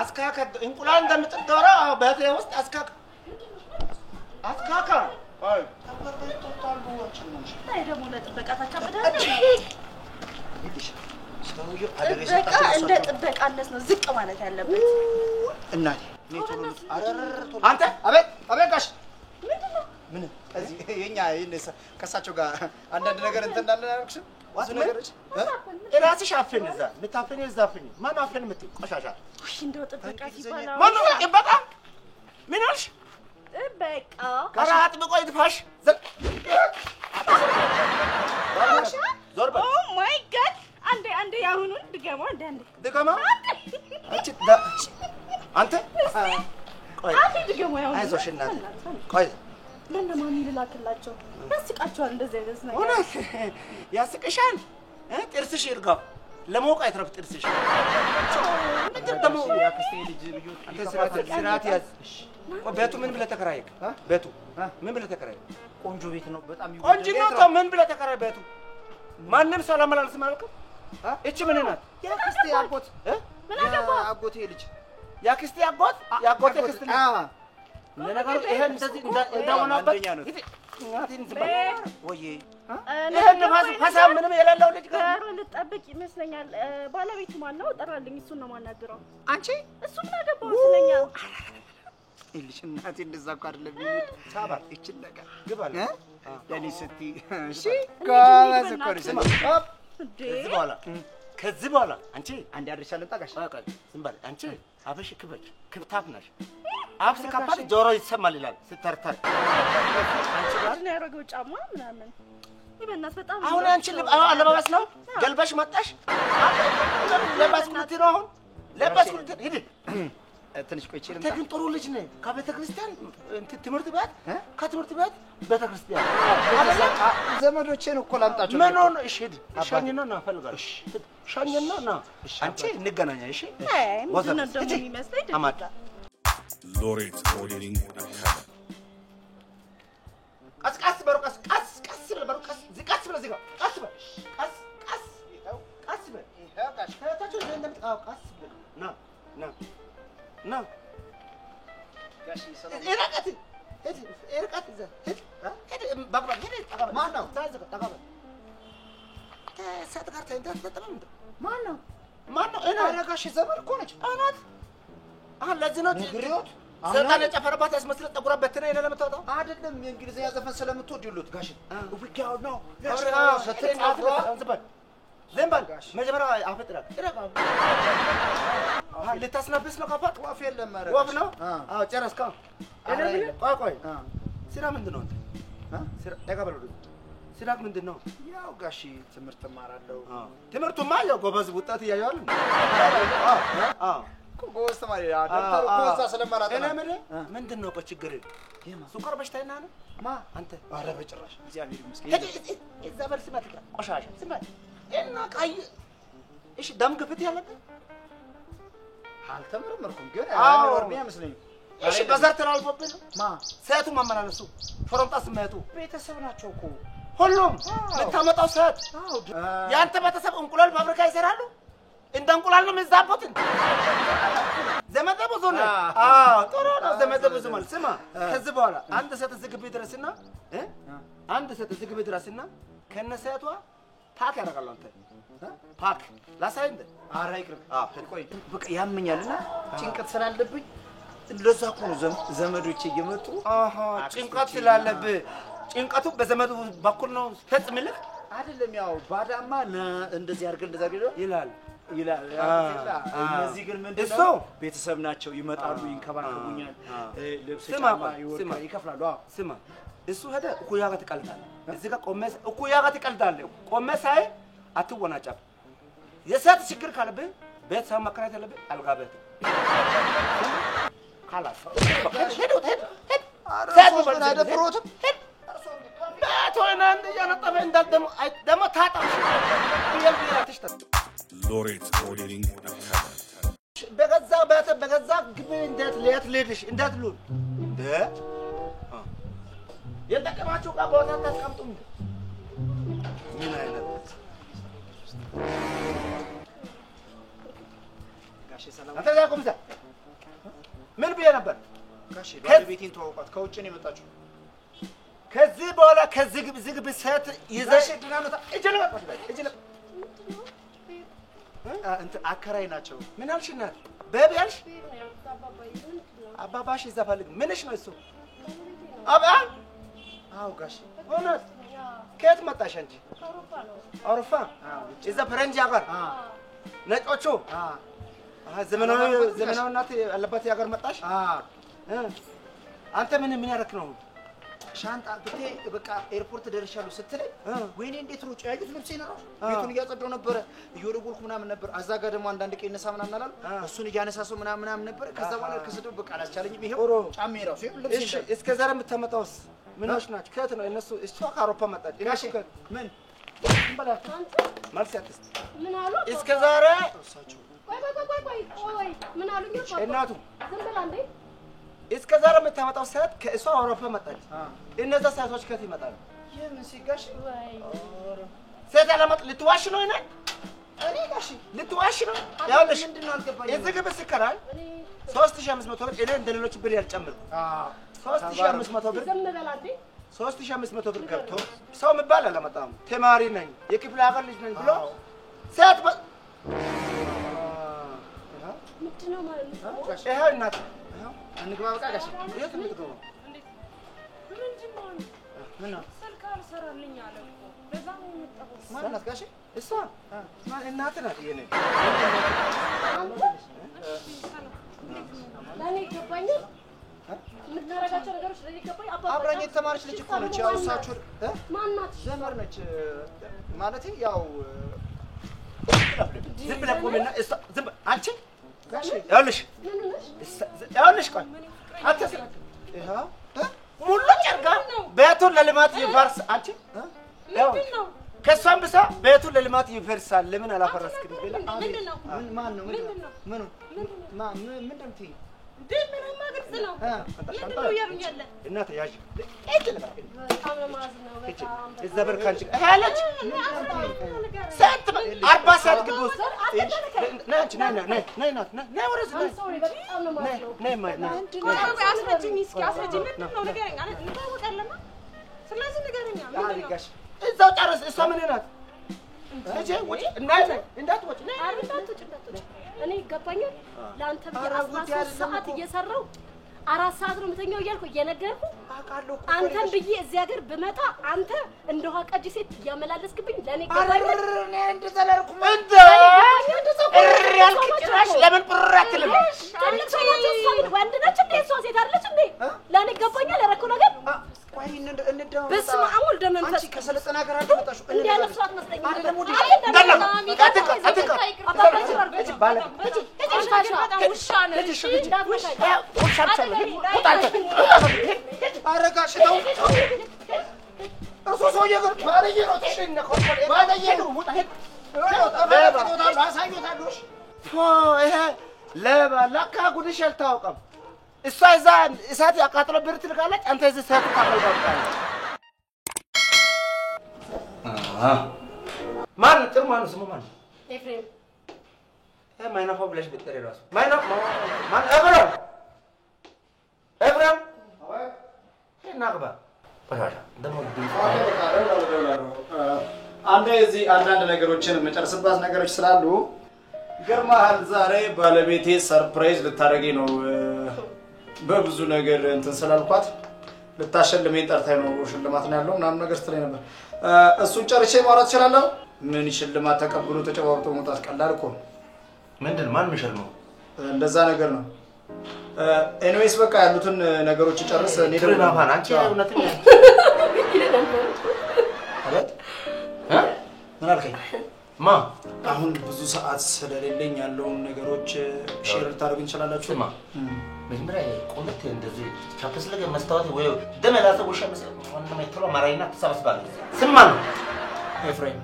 አስካካ እንቁላል እንደምትጠራ በቴ ውስጥ አስካካ አይ አይ ደግሞ ለጥበቃ ታካብዳለህ ጥበቃ እንደ ጥበቃነት ነው ዝቅ ማለት ያለበት እናቴ አንተ አቤት ጋሽ ምን እዚህ የኛ ከሳቸው ጋር አንዳንድ ነገር እንትን እንዳለን አልክሽም ዋስ ነገሮች እራስሽ አፍን እዛ ምታፍን እዛፍኝ ማን አፍን ምት ቆሻሻ እሺ እንደው ጥበቃ ሲባል ማን ነው ጥበቃ ምን አልሽ ጥበቃ ቀራት በቆይ ድፋሽ ዞር በል ኦ ማይ ጋድ አንዴ ያሁኑን ድገማ አንተ ቆይ ድገማ ያሁን አይዞሽ እናቴ ቆይ ለነማን ይላክላቸው ያስቃቸዋል እንደዚህ አይነት ነገር እውነት ያስቅሻል ጥርስሽ ይርጋው ለሞቅ አይተረፍ ጥርስሽ ምንድን ደሞ ያክስቴ ልጅ ልጆች አንተ ስራት ያዝ ቤቱ ምን ብለህ ተከራየክ ቤቱ ምን ብለህ ተከራየክ ቆንጆ ቤት ነው በጣም ቆንጆ ነው ተው ምን ብለህ ተከራየ ቤቱ ማንንም ሰው ለማላልስ ማልከ እቺ ምን ናት ያክስቴ አጎት ምን አገባ አጎቴ ልጅ ያክስቴ አጎት ክስት ለነገሩ ይሄን እንደዚህ እንዳሆነበት እናቴን ዝባል ወይ ይሄን ፋሳ ምንም የሌለው ልጅ ጋር ልጠብቅ ይመስለኛል ባለቤቱ ማን ነው ጠራልኝ እሱን ነው ማናገረው አንቺ እሱ ምን አገባው ስለኛ ልጅ እናቴ እንደዛ እኮ አይደለም ይሄድ ሳባ እቺን ነገር ግባለ ለኔ ስቲ እሺ ጋዝ እኮ ነው ከዚህ በኋላ አንቺ አንድ ያድርሻለን ታጋሽ ዝም በል አንቺ አፍሽ ክብታፍ ነሽ አፍሽ ካፋል ጆሮ ይሰማል ይላል ስተርተር አንቺ ጋር ነው ያረገው ጫማ ምናምን ይበናስ በጣም አሁን አንቺ አለባበስ ነው ገልበሽ መጣሽ ለባስኩት ነው አሁን ለባስኩት ሂድ ትንሽ ቆይቼ ልምጣ ተግን ጥሩ ልጅ ነህ ከቤተ ክርስቲያን ትምህርት ቤት ከትምህርት ቤት ቤተ ክርስቲያን ዘመዶቼን እኮ ላምጣቸው ምን ሆነ እሺ ሂድ ሻኝና ና ፈልጋለሁ ሻኝና ና አንቺ እንገናኛ እሺ ወዘን እንደም የሚመስለኝ አማዳ Lorit Modeling Academy. ቀስ በሩ ቀስ በሩ ቀስ ብለ ዝጋ ቀስ በል ቀስ በል ይሄጋሽ ከታችሁ እንደም ቀስ በል ና ጋሽ ሰላም እርቀት እዛ ባባ ማን ነው ተጋባ ተሰጥ ጋር ተንተጠጠም ማን ነው እኔ ጋሽ ዘመድ እኮ ነች አናት አሁን ለዚህ ነው ግሪዮት ሰጣነ ጨፈረባት ያስመስል ጠጉራ በተነ ይነ ለምታውጣው አይደለም የእንግሊዝኛ ዘፈን ስለምትወድ ይሉት ጋሽ ውጊያው ነው ሰጥረን አፍሮ ዘንባል መጀመሪያ አፈጥራ ልታስነብስ ነው ካፋት ወፍ የለም ማረ ወፍ ነው አዎ ጨረስካ ቆይ ስራ ምንድነው ስራ ተቀበሉ ስራ ምንድነው ያው ጋሽ ትምህርት ማራለው ትምህርቱማ ያው ጎበዝ ወጣት ያያል ጎበዝ ተማሪ ዶክተር ኮዛ ስለማራጠ እኔ ምንድነው ችግር ሱካር በሽታ ነው ማ አንተ አረ በጭራሽ እግዚአብሔር ይመስገን እዛ በርስ ማትቀር ቆሻሻ ስማ እና ቀይ እሺ ደም ግፍት ያለበት አልተመረመርኩም ግን አይኖር ቢያመስለኝ እሺ በዘር ተላልፎብህ ማ ሰቱ ማመናነሱ ፈሮምጣ ስማያቱ ቤተሰብ ናቸው እኮ ሁሉም ለታመጣው ሰት ያንተ ቤተሰብ እንቁላል ፋብሪካ ይሰራሉ እንደ እንቁላል ነው የሚዛቡት ዘመደ ብዙ ነው ጥሩ ነው ዘመደ ብዙ ማለት ስማ ከዚህ በኋላ አንድ ሰት ዝግብ ድረስና አንድ ሰት ዝግብ ድረስና ከነሰቷ ታክ ያደርጋሉ አንተ ፓክ ላሳይንደ አራ ይቅር ቆይ በቃ ያመኛልና ጭንቀት ስላለብኝ እንደዛ እኮ ነው ዘመዶቼ እየመጡ ጭንቀት ስላለብህ ጭንቀቱ በዘመዱ በኩል ነው ፈጽምልህ አይደለም ያው ባዳማ እንደዚህ አድርገን እንደዛ ይላል እነዚህ ግን ምንድነው ቤተሰብ ናቸው ይመጣሉ ይንከባከቡኛል ልብስ ጫማ ይከፍላሉ ስማ እሱ ሄደ እኩያ ጋር ትቀልጣለህ እዚህ ጋር ቆመስ እኩያ ጋር ትቀልጣለህ ቆመሳይ አትወናጫፍ የሰት ችግር ካለብህ ቤተሰብ ማከራየት ያለብህ አልጋ ቤት خلاص ሄዱ ሰት ወደ ፍሮት توينا أنا طبعا دم تاطم يلبي تشتت لوريت اودينج بغزا بات بغزا قبل اندات ليت ليدش اندات لون ده يتكماچو کا بوتا تسقمطم من አይነት ጋሽ ሰላም አንተ ጋር ቆምዛ ምን ብዬ ነበር ጋሽ ባለቤቴን ተዋውቃት ከውጭ ነው የመጣችው ከዚህ በኋላ ከዝግብ ሰት ይዘሽ ድናመታ እጀለ እንት አከራይ ናቸው ምን አልሽናት በቢያልሽ አባባሽ ይዘፋልግ ምንሽ ነው እሱ አባ አው ጋሽ ሆነት ከየት መጣሽ አንቺ አውሮፓ እዛ ፈረንጅ አገር ነጮቹ ዘመናዊ እናት ያለባት ያገር መጣሽ አንተ ምን ያረክ ነው ሻንጣ ብቴ በቃ ኤርፖርት ደርሻለሁ ስትለኝ ወይኔ እንዴት ነው ጫያጁት ልብሴ ነው ቤቱን እያጸዳው ነበር እየወረወልኩ ምናምን ነበር አዛጋ ደግሞ አንዳንድ ቀይነሳ ምናምን አላል እሱን እያነሳሰው ምናምን ነበር ከዛ በኋላ ከሰደው በቃ አላስቻለኝም ይሄው ጫሜ ራሱ ልብሴ እሺ እስከ ዛሬ የምትመጣውስ ምንሽ ናችሁ ከየት ነው እነሱ እሷ ከአውሮፓ መጣች እሺ ምን እንበላችሁ ማልሰጥስ ምን አሉ እስከ ዛሬ እሳቸው ቆይ ምን አሉኝ እናቱ ዝም ብላ እንዴ እስከ ዛሬ የምታመጣው ሰዓት ከእሷ አውሮፓ መጣች እነዛ ሰዓቶች ከት ይመጣሉ የምን ሲጋሽ ሰዓት አለመጥ ልትዋሽ ነው እኔ ጋሽ ልትዋሽ ነው ያውልሽ ምንድነው አልገባኝ እዚህ ግብ ስከራይ 3500 ብር እኔ እንደሌሎች ብር ያልጨምር 3500 ብር ዝም በላ እንዴ 3500 ብር ገብቶ ሰው መባል አላመጣም ተማሪ ነኝ የክፍለ ሀገር ልጅ ነኝ ብሎ ሰዓት ምንድነው ማለት ነው ይሄ እናት እንግባ በቃ ጋሽ የት ምትገባ ምንድነው ምን ስልክ አልሰራልኝ አለ እኮ ለዛ ነው የመጣው ማናት ጋሽ እሷ ማን እናት ናት የኔ ለኔ ገባኝ ምትናረጋቸው ነገሮች ለኔ ገባኝ አብራኝ የተማረች ልጅ እኮ ነች ያው እሳችሁ ማናት ዘመር ነች ማለት ያው ዝም ብለህ ቆምና ዝም አንቺ ጋሽ ያውልሽ ቆይ አትስራ ይሄው ሙሉ ጨርጋ ቤቱን ለልማት ይፈርስ አንቺ ያው ከሷም ብሳ ቤቱን ለልማት ይፈርሳል ለምን አላፈረስክም ብላ ምንድነው ማን ነው ምንድነው ምንድነው ትይ ደምን ማግጽ ነው ምንድነው ያሩኛለ እናት ያዥ እጅልባ እዛ በርካንቺ አለች ሰዓት 40 ሰዓት ግቡስ ናንቺ ና ወረስ ነይ አስረጅኝ እስኪ አስረጅኝ ምንድነው ንገረኝ አለ እንታወቃለና ስለዚህ ንገረኛ ምንድነው እዛው ጨርስ እሷ ምን ናት እጄ ወጪ እንዳትወጪ እኔ ይገባኛል ላንተ ብዬ 14 ሰዓት እየሰራው 4 ሰዓት ነው የምተኛው እያልኩ እየነገርኩ አቃለሁ አንተን ብዬ እዚህ ሀገር ብመጣ አንተ እንደው አቀጂ ሴት ያመላለስክብኝ ለኔ ይገባኛል እኔ እንደዘለርኩ እንደ ያልክራሽ ለምን ብራክልም ትልቅ ሰው ናቸው ወንድ ነች እንዴ እሷ ሴት አይደለች እንዴ ለኔ ይገባኛል ያረኩ ነገር ቆይ እንደው በስመ አብ ወልደ መንፈስ አንቺ ከሰለጠና ጋር አትመጣሽ እንዴ ያለ ስራት መስለኝ አይደለም ወዲ እጅ ባለ ውሻ ነው አረጋሽ ነው እሱ ሰውዬ ጋር ባለየ ነው ተሽነኮ ባለየ ነው ወጣ አሳይቶታልሽ ይሄ ለካ ጉድሽ አልታወቀም እሷ እዛ እሳት ያቃጥለው ብር ትልካለች አንተ እዚህ እሳት ታቀልባለህ ማን ጥሩ ማን ስሙ ማን ኤፍሬም ማይናፋው ብለሽ ብትጠሪ ራሱ ማይናፋ ማን ኤፍሬም እናግባ በራራ ደሞ አንዴ እዚህ አንዳንድ ነገሮችን መጨረስባት ነገሮች ስላሉ ገርማሃል ዛሬ ባለቤቴ ሰርፕራይዝ ልታደርገኝ ነው በብዙ ነገር እንትን ስላልኳት ልታሸልመኝ ጠርታኝ ነው ሽልማት ነው ያለው ምናምን ነገር ስትለኝ ነበር እሱን ጨርሼ ማውራት እችላለሁ ምን ሽልማት ተቀብሎ ተጨባብጦ መውጣት ቀላል እኮ ነው ምንድን ማን የሚሸልመው እንደዛ ነገር ነው ኤኒዌይስ በቃ ያሉትን ነገሮች ጨርስ እኔ ደግሞ ማፋን አንቺ እውነትም አለት ምን አልከኝ ማ አሁን ብዙ ሰዓት ስለሌለኝ ያለውን ነገሮች ሼር ታደርጉ እንችላላችሁ ማ መጀመሪያ ቆንጆ እንደዚህ ቻፕስ ለገ መስታወት ወይ ደመላሰ ወሻ መስዋዕት ነው የትሮ ማራይና ተሰብስባለ ስማ ነው ኤፍሬም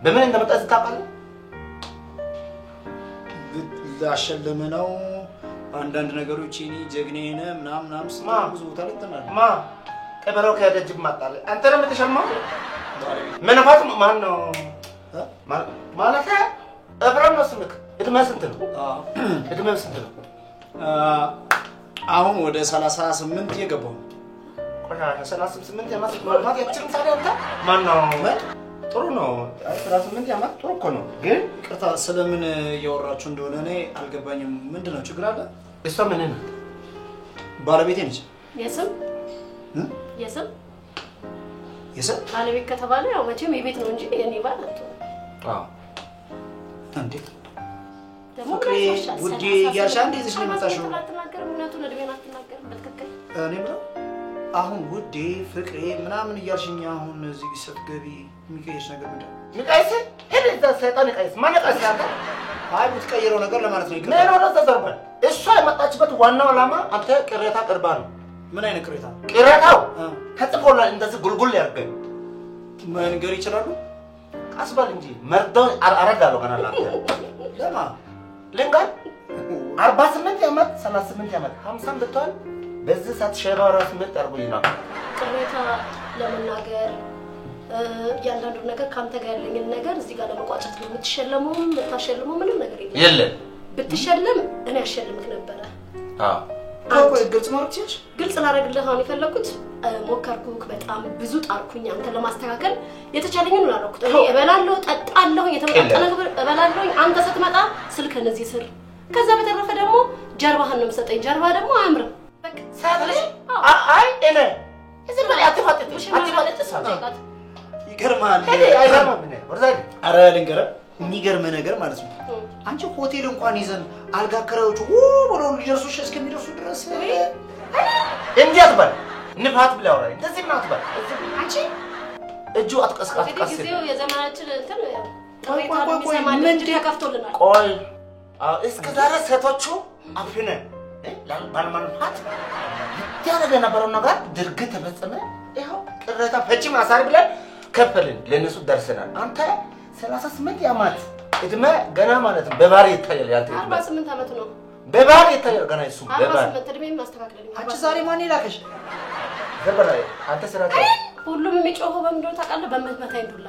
በምን እንደመጣ ታውቃለህ ላሸልም ነው አንዳንድ ነገሮች እኔ ጀግኔነ ምናምን ብዙ ቦታ ላይ ተናል ማ ቀበረው ከደጅ ማጣለ አንተ ነው የምትሸልመው መንፋት ማን ነው ማለት ኤፍሬም ነው ስምክ እድሜ ስንት ነው እድሜ ስንት ነው አሁን ወደ 38 የገባው ቆያ 38 ያማት ማለት ያችን ታዲያ አንተ ማን ነው ጥሩ ነው 38 ያማት ጥሩ እኮ ነው ግን ቅርታ ስለምን እያወራችሁ እንደሆነ እኔ አልገባኝም ምንድነው ችግር አለ እሷ ምን ነው ባለቤቴ ነች የሰም ባለቤት ከተባለ ያው መቼም የቤት ነው እንጂ የኔ ባል አዎ እንዴ ፍቅሬ ውዴ ያሻ እንደዚህ ነው የመጣሽው ምክንያቱም ለድቤና ተናገር በትክክል እኔ ብለው አሁን ውዴ ፍቅሬ ምናምን እያልሽኝ አሁን እዚህ ስትገቢ የሚቀየሽ ነገር ምንድነው ሚቃይስ እዛ ሰይጣን ይቃይስ ማን ይቃይስ ያንተ አይ ብትቀይረው ነገር ለማለት ነው ምን ነው ተዘርበል እሷ የመጣችበት ዋናው ዓላማ አንተ ቅሬታ ቅርባ ነው ምን አይነት ቅሬታ ቅሬታው ተጽፎላ እንደዚህ ጉልጉል ያርገኝ መንገር ይችላሉ አስባል እንጂ መርዶ አረጋለሁ ገና ላንተ ለማ ለንጋር 48 ዓመት 38 ዓመት 50 ብትሆን በዚህ ሰዓት ሸባራ ስምንት አርጎ ይናል ቅሬታ ለመናገር ያንዳንዱ ነገር ካንተ ጋር ያለኝ ነገር እዚህ ጋር ለመቋጨት ነው የምትሸለመው የምታሸልመው ምንም ነገር የለም ብትሸለም እኔ አሸልምክ ነበር አዎ ግልጽ ማርቲሽ ግልጽ ላደርግልህ አሁን የፈለኩት ሞከርኩክ በጣም ብዙ ጣርኩኝ አንተ ለማስተካከል የተቻለኝን ነው ያደረኩት እኔ እበላለሁ ጠጣለሁ የተመጣጠነ ነገር እበላለሁ አንተ ስትመጣ ስልክህን እዚህ ስር ከዛ በተረፈ ደግሞ ጀርባህን ነው የምሰጠኝ ጀርባ ደግሞ አያምርም በቃ ሳትልሽ አይ እኔ እዚህ በላይ አትፋጥጥሽ ሳት ይገርማል አይገርምም እኔ ወርዛይ አረ ልንገር የሚገርም ነገር ማለት ነው አንቺ ሆቴል እንኳን ይዘን አልጋ ከራዮቹ ብሎ ሊደርሱሽ እስከሚደርሱ ድረስ እንዴት ባል ንፋት ብለው አውራይ እንደዚህ ናት ባል አንቺ እጁ አትቀስቃስ ጊዜው የዘመናችን እንትን ቆይታ የሚሰማል እንጂ ተከፍቶልናል ቆይ እስከ ዛሬ ሴቶቹ አፍነ ባልማንፋት ያደረገ ነበረው ነገር ድርጊት ተፈጸመ ይሄው ቅሬታ ፈጪ ማሳሪ ብለን ከፈልን ለነሱ ደርሰናል አንተ 38 ዓመት እድሜ ገና ማለት ነው በባሪ ይታያል ያንተ 48 ዓመት ነው በባሪ ይታያል ገና እሱ በባሪ 48 እድሜ ማስተካከለኝ አንቺ ዛሬ ማን ይላከሽ ዘበላይ አንተ ስራተ ሁሉም የሚጮኸው በምንድነው ታውቃለህ በመመታኝ ዱላ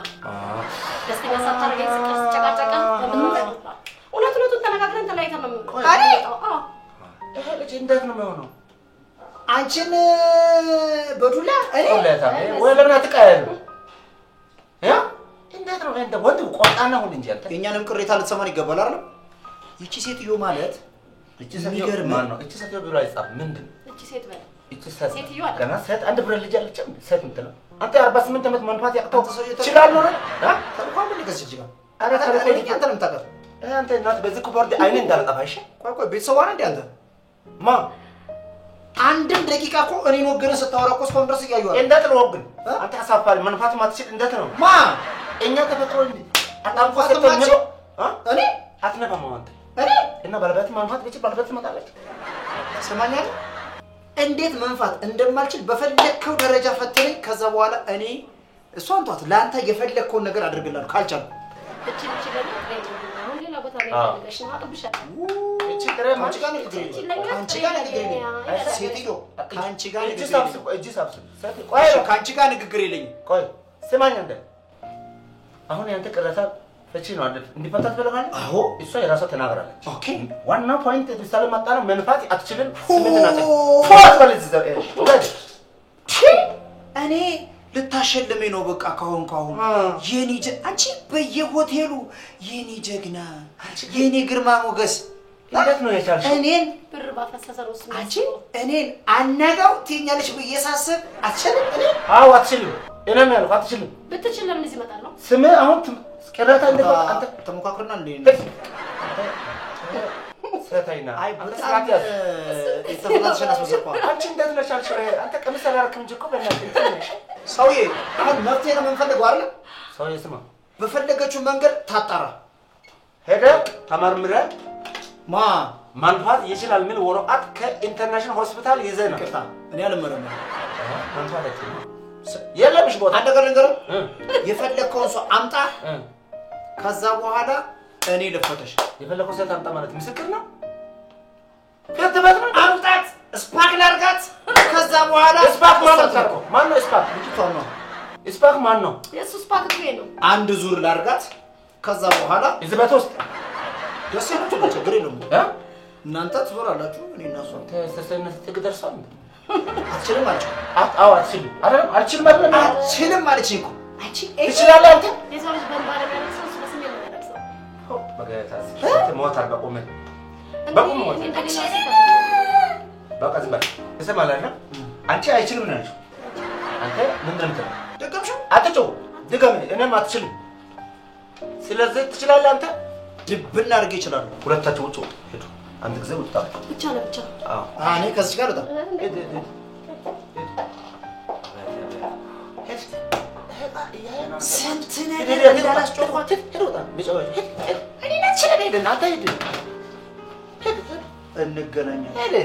ደስተኛ ሳታረገኝ ስቀስ ጨቃጨቃ በመመታኝ ዱላ እውነቱን ተነጋግረን ተለያይተን ነው አዎ ይሄ ልጅ እንዴት ነው የሚሆነው አንቺን በዱላ እኔ ወይ ለምን አትቀያየሩ ያ እንዴት ነው እንደ ወንድ ቆጣና ሁሉ እንጂ አንተ የኛንም ቅሬታ ልትሰማን ይገባል አይደል እቺ ሴትዮ ማለት እቺ ሴትዮ ማን ነው እቺ ሴትዮ ብሎ አይጻፍ ምንድን እቺ ሴት በል እቺ ሴትዮ ገና ሴት አንድ ብር ልጅ አለች ሴት እንት ነው አንተ 48 ዓመት መንፋት ያቅተው ይችላል ነው ተልኳም ልከስ ይችላል አረ ተልኳም አንተ ለምን ታቀፍ አንተ እናት በዚህ ኮርድ አይኔ እንዳላጠፋሽ ቆይ ቤተሰቧን እንደ አንተ ማ አንድም ደቂቃ እኮ እኔን ወገነ ስታወራ እኮ እስካሁን ድረስ እያየሁ እንዴት ነው ወግን አንተ አሳፋሪ መንፋት ማትችል እንዴት ነው ማ እኛ ተፈጥሮ እንዴ አጣንፎ ሰጥተኝ እኔ አትነፋም አንተ እኔ እና ባለበት መንፋት ብቻ ባለበት ትመጣለች ሰማኛል እንዴት መንፋት እንደማልችል በፈለከው ደረጃ ፈተነኝ ከዛ በኋላ እኔ እሷን ቷት ላንተ የፈለከውን ነገር አድርግልሃለሁ ካልቻልኩ እቺ ደግሞ አሁን ሌላ ቦታ ላይ ያለሽ ነው አጥብሻለሁ እቺ ክሬም አንቺ ጋር ንግግር አንቺ ጋር ንግግር ሴትዮ አንቺ ጋር ንግግር እጅ ሳብስ ቆይ ከአንቺ ጋር ንግግር የለኝም ቆይ ስማኝ እንደ አሁን ያንተ ቅሬታ ፈቺ ነው አይደል እንዲፈታት ብለሃል አዎ እሷ የራሷ ተናግራለች ኦኬ ዋና ፖይንት ምሳሌ ማጣና መንፋት አትችልም ስምንት ናቸው ፎርስ ባለዝ እኔ ልታሸልሜ ነው በቃ ካሁን የኔ አንቺ በየሆቴሉ የኔ ጀግና የኔ ግርማ ሞገስ እንዴት ነው የቻልሽ? እኔን ብር ባፈሰሰው እሱ አንቺ እኔን አናጋው ትኛለሽ በየሳሰብ አትችልም እኔ አዎ አትችልም እኔም ያልኩ አትችልም ብትችል ለምን እዚህ መጣል ነው ስሜ አሁን ቅሬታ እንደፈ አንተ ተሞካክረና እንዴ ሰታይና አይ በጣም የተፈላልሽና ሰውሰቋ አንቺ እንዴት ነሽ አልሽ አንተ ቀምስ አላረክም እንጂ እኮ በእናትህ ሰውዬ አሁን መፍትሄ ነው የምንፈልገው አይደል ሰውዬ ስማ በፈለገችው መንገድ ታጣራ ሄደ ተመርምረ ማንፋት ይችላል ምን ወረቀት ከኢንተርናሽናል ሆስፒታል ይዘና ከታ እኔ አልመረመረም ማንፋት የለምሽ ቦታ አንተ ገረንገረ የፈለከውን ሰው አምጣ ከዛ በኋላ እኔ ልፈተሽ የፈለከው ሰው አምጣ ማለት ምስክር ነው ከተበት ነው አምጣት ስፓክ ላርጋት ከዛ በኋላ ስፓክ ማለት ነው ማን ነው ስፓክ ልጅቷ ነው ስፓክ ማን ነው የሱ ስፓክ ነው አንድ ዙር ላርጋት ከዛ በኋላ ይዝበት ውስጥ ደስ ይላችሁ ችግር የለውም እናንተ ትዞራላችሁ እኔ እና እሷ ተሰሰነት ትግደርሳል አትችልም አለች አዎ አትችልም አይደል አልችልም አይደል አትችልም አለች እኮ አንቺ ትችላለህ አንተ የሰው ልጅ በእንባለ ያለሰው ስለስሜ ነው ያለሰው በጋታስ ሞታል በቁም በቃ ዝም በል ትሰማለህ አንቺ አይችልም ነው ያልሽው አንተ ምንድን ነው ደገምሽው አትጮህ ድገም እኔም አትችልም ስለዚህ ትችላለህ አንተ ድብና አድርጌ ይችላል ሁለታችሁ ውጭ ሄዱ አንድ ጊዜ ወጣ ብቻ ለብቻ አዎ እኔ ከዚህ ጋር ወጣ ስንት ነገር እንዳላስጮኋት ሄዱ ቢጫዎች እኔ ነችለ እናንተ ሄዱ እንገናኛለን ሄደ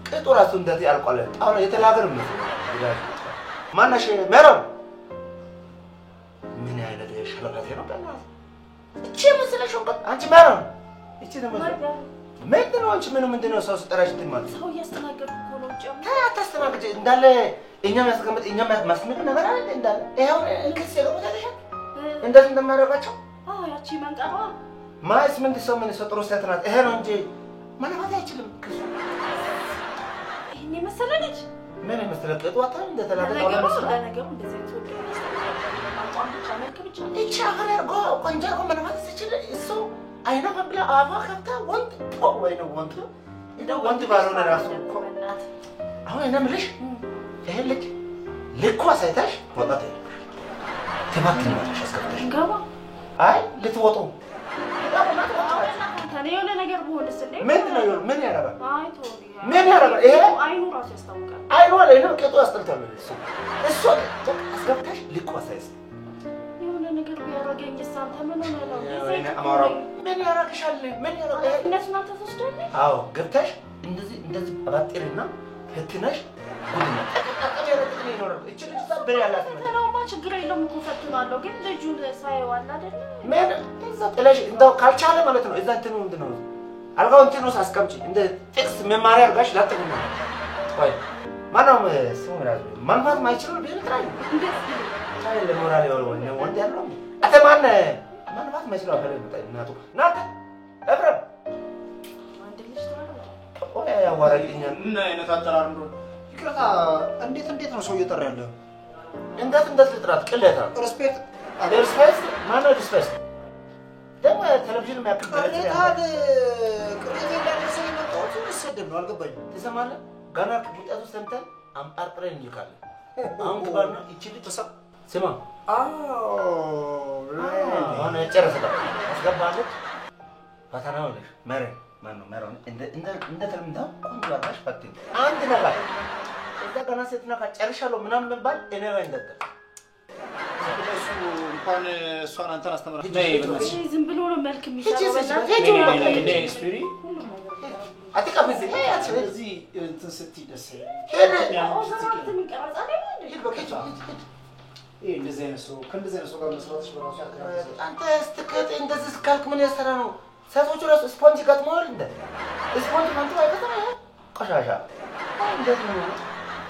ቅጡ ራሱ እንደዚህ አልቋል አሁን የተላገር ነው ማነሽ መረም ምን አይነት ሸለቀት ነው በእናትህ እቺ መስለሽው አንቺ መረም እቺ ደግሞ ምንድነው አንቺ ምንድነው ሰው ስጠራሽ ትማል ሰው ያስተናገድኩ እኮ ነው ጨም ታስተናግጂ እንዳለ እኛም ያስቀምጥ እኛም ማስመጥ ነገር አለ እንዳለ ይሄው እንክስ የገቡታለሽ እንደዚህ እንደማረጋቸው ያቺ መንቀባ ማይስ ምን ሰው ምን ሰው ጥሩ ሴት ናት ይሄ ነው እንጂ ማለፋት አይችልም ይሄኔ መሰለ ልጅ ምን መሰለ ቅጡ አታ እንደተላቀቀው ነገሩ እንደዚህ ተወደ አቋም ብቻ መልክ ብቻ እቺ አሁን ቆንጆ ማለፋት ሲችል እሱ አይና በብላ አፋ ከፍታ ወንድ ወይ ነው ወንድ እንደው ወንድ ባልሆነ ራሱ አሁን እኔ የምልሽ ይሄ ልጅ ልኳ ሳይታሽ ወጣት ተባክነሽ አስከፍተሽ ገባ አይ ልትወጡ ታኔ የሆነ ነገር በሆነስ እንዴ ምን ያረጋል አይ ቶሪ ምን ያረጋል ይሄ አይኑ ራሱ ያስታውቃል አይኑ ላይ ነው ቅጡ አስጠልቷል እሱ አስከፍተሽ ልኳ ሳይስ የሆነ ነገር ቢያረጋኝ ሳንተ ምን ሆነ ነው ወይኔ አማራው ምን ያረጋሻል ምን ያረጋል እነሱ ናተ ተወስደኝ አዎ ገብተሽ እንደዚህ አባጥሪና ህትነሽ ጉድና ተቀጣጣ ያረጋል ይኖር እቺ ልጅ ታበሪ ያላት ተናውማ ችግር የለም እኮ ፈትናለሁ ግን ልጁን ሳይው አለ አይደል ምን እዛ ጥለሽ እንደው ካልቻለ ማለት ነው እዛ እንትኑ ምንድነው አልጋው እንትኑ አስቀምጪ እንደ ጥቅስ መማሪያ አርጋሽ ላጥቁና ወይ ማነው ስሙ ራሱ ማንፋት ማይችለው ቢል ትራይ ታይለ ለሞራል ነው ወንድ ያለው አተ ማንፋት ማይችለው አፈረ እናቱ ናት አብረም አንድ ልጅ ተወለደ ኦያ ያዋራልኛል ምን አይነት አጠራር ነው ይቅርታ እንዴት ነው ሰው እየጠራ ያለው እንዴት ልጥራት ቅለታ ሪስፔክት ማነው ሪስፔክት ደግሞ ቴሌቪዥን የሚያክል ቅሬታ እንዳደረሰኝ መጣሁት ሰደብ ነው አልገባኝም ትሰማለህ ገና ከቡጣቱ ሰምተን አምጣርጥረን እንልካለን አሁን ግባና ይችል ስማ አሁን ጨረሰታ አስገባለች ፈተናው ነሽ ማነው እንደ ተለምደው ቆንጆ አድርጋሽ ፈትኝ አንድ ነገር እዛ ገና ስትነካ ጨርሻለሁ ምናምን መባል እኔ ላይ እንደተፈ እሱ እንኳን እሷን አንተን አስተምራ ነይ በእናትሽ ዝም ብሎ ነው መልክ የሚሰራው ነይ ስፒሪ አትቀብዚ እዚህ እንትን ስትይ ደስ እንደዚህ አይነት ሰው ከእንደዚህ አይነት ሰው ጋር መስራትሽ በራሱ ያከራከረ አንተ ስትከት እንደዚህ ስካልክ ምን ያሰራ ነው ሰቶቹ ራሱ ስፖንጅ ገጥመዋል እንደ ስፖንጅ ማንቱ አይገጥም ቆሻሻ እንደዚህ ነው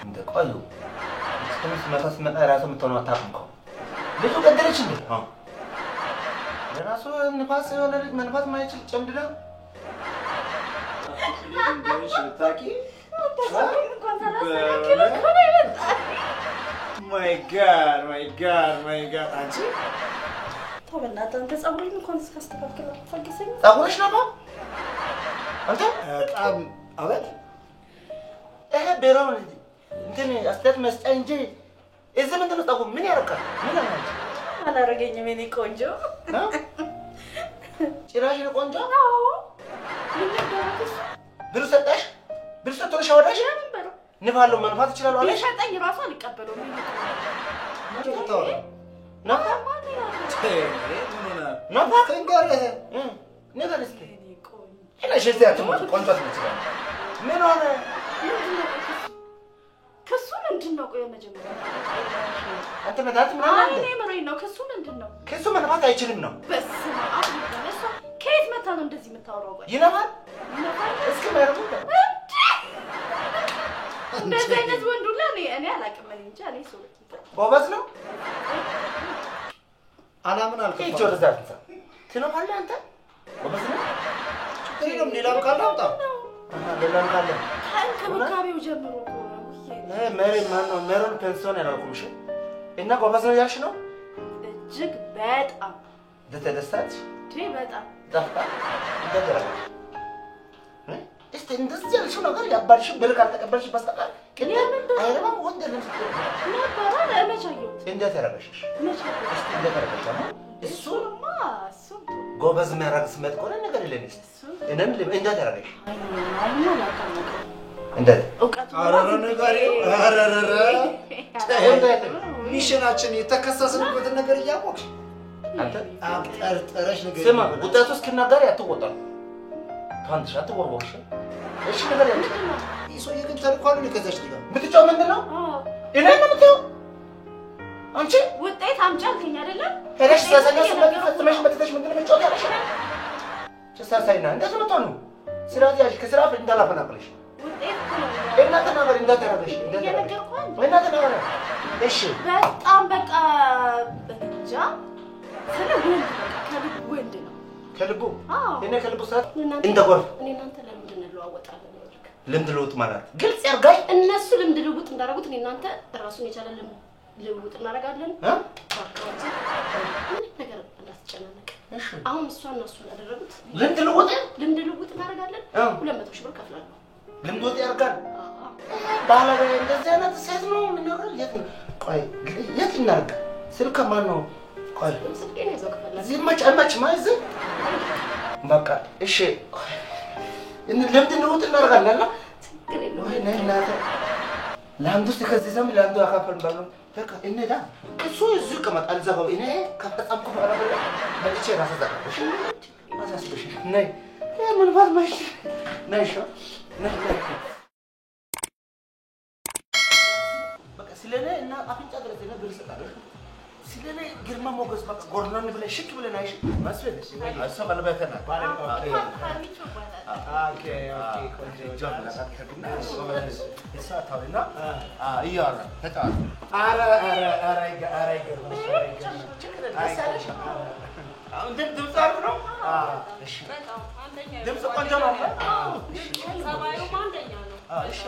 እንደ ቆዩ እስከ መጣ ራሱ የምትሆነው አታውቅም እኮ ልጁ ገደለች እንዴ ለራሱ ንፋስ የሆነ ልጅ መንፋት ማይችል ጨምድዳ እንደዚህ ልታቂ My God, አንቺ ተው በእናትህ አንተ ጸጉሬን እንኳን እስካስተካክል ታገሰኝ። ጸጉርሽ ነው አንተ በጣም አቤት ቤራውን እንትን አስተያየት መስጫ እንጂ እዚህ ምንድን ነው ጸጉር ምን ያደርጋል? ምን አላችሁ? አላረገኝም የኔ ቆንጆ። ጭራሽ ነው ቆንጆ? አዎ። ብር ሰጠሽ? ብር ሰጥቶሽ አወራሽ? ንባለው መንፋት ይችላል አለሽ? ሸጠኝ ራሱ አልቀበለውም። ነፋ ከንገርህ ነገር እስኪ እሺ እዚህ አትሞት ቆንጆ አትመስልም። ምን ሆነ? ክሱ ምንድነው? ቆይ መጀመሪያ አንተ መታት ምን አለ? እኔ ምሬ ነው። ክሱ ምንድነው? ክሱ መንፋት አይችልም ነው። በስመ አብ ወመንፈስ ከየት መታ ነው እንደዚህ የምታወራው? ቆይ ይነፋል? እስኪ ማረሙ እንደዚህ አይነት ወንዱላ እኔ አላውቅም እንጂ እኔ ሰው ጎበዝ ነው። አላምን አልከፋ እጆ ረዛት ትነፋለህ አንተ ጎበዝ ነው። ትሪም ሌላም ካላውጣ ሌላም ካለ ከመካቢው ጀምሮ መሪ ማን ነው? መሮን ፔንሲዮን ያላልኩምሽ እና ጎበዝ ነው ያልሽ ነው? እጅግ በጣም ለተደሳች በጣም ዳፍታ እንደገና እስቲ እንደዚህ ያልሽው ነገር ያባልሽ ብር ካልተቀበልሽ በስተቀር ግን አይረባም ወንድ ልጅ ነበር ለመቻየው እንዴት ያረጋሽሽ? እስቲ እንዴት ያረጋሽ ነው? እሱማ ጎበዝ የሚያረግ ስመት ቆለ ነገር የለኝም። እኔም እንዴት ያረጋሽ? እንዴት አረረ ነገር አረረ ሚሽናችን የተከሰስንበትን ነገር እያወቅሽ አንተ አብጠርጠረሽ ነገር ስማ ውጣቱ እስኪናገር ያትወጣል ታንሽ አትወርወርሽ እሺ ነገር ያለ ይሶዬ ግን ተልኳሉ ለከዛሽ ልጋ ምትጫው ምንድነው? እኔ ነው ምትጫው አንቺ ውጤት አምጫልከኝ አይደለ? ሄደሽ ተሰነስ ፈጽመሽ መጥተሽ ምንድነው ምትጫው ያለሽ? ተሳሳይና እንደት መጣው ነው ስለዚህ ያሽ ከስራ እንዳላፈናቅልሽ ውጤት እናንተ ነገር እንዳትረበሽ እናንተ ነገር እሺ በጣም በቃ እንጃ ስለ ወንድ በቃ ከልብ ወንድ ነው ከልቡ አዎ እኔ ከልቡ ሰዓት እንደጎርፍ እኔ እናንተ ለምንድን ነው ለዋወጣለን ነው ልምድ ልውጥ ማለት ግልጽ ያርጋይ እነሱ ልምድ ልውጥ እንዳደረጉት እኔ እናንተ ራሱን የቻለ ልምድ ልውጥ እናደርጋለን ምን ነገር እንዳትጨናነቅ እሺ አሁን እሷና እሱ ያደረጉት ልምድ ልውጥ እናደርጋለን 200 ሺህ ብር ከፍላለሁ ልምድ ልውጥ ያርጋል ባላበ እንደዚህ አይነት ሴት ነው ምንነው ቆይ የት እናርግ ስልክ ማን ነው ቆይ ስልኬን ይዘው ከፈለክ እዚህ መጨመጭ ማይዝ በቃ እሺ እነ ልምድ ልውጥ እናደርጋለን ወይ ነናተ ለአንዱ ከዚህ ለአንዱ አካፈል ባሉ በቃ እንዳ እሱ እዚህ ከመጣል ዘባው እኔ ከፈጣምኩ ባላበ መጥቼ ራስ ዘጋሽ አሳስበሽ ነይ ምን ባልማሽ ነይ ሾ ነይ በቃ ስለኔ እና አፍንጫ ድረስ ነገር ይሰጣል ስለኔ ግርማ ሞገስ በቃ ጎርኖን ብለ ሽክ ብለ ናይሽ መስፈል አሰብ አለበተና ኦኬ ቆንጆ ጆብ ለካከና እሳታውና ይያራ ተጣጣ አረ አሁን ድምጽ አሪፍ ነው እሺ ድምጽ ቆንጆ ነው ሰባዩ አንደኛ ነው እሺ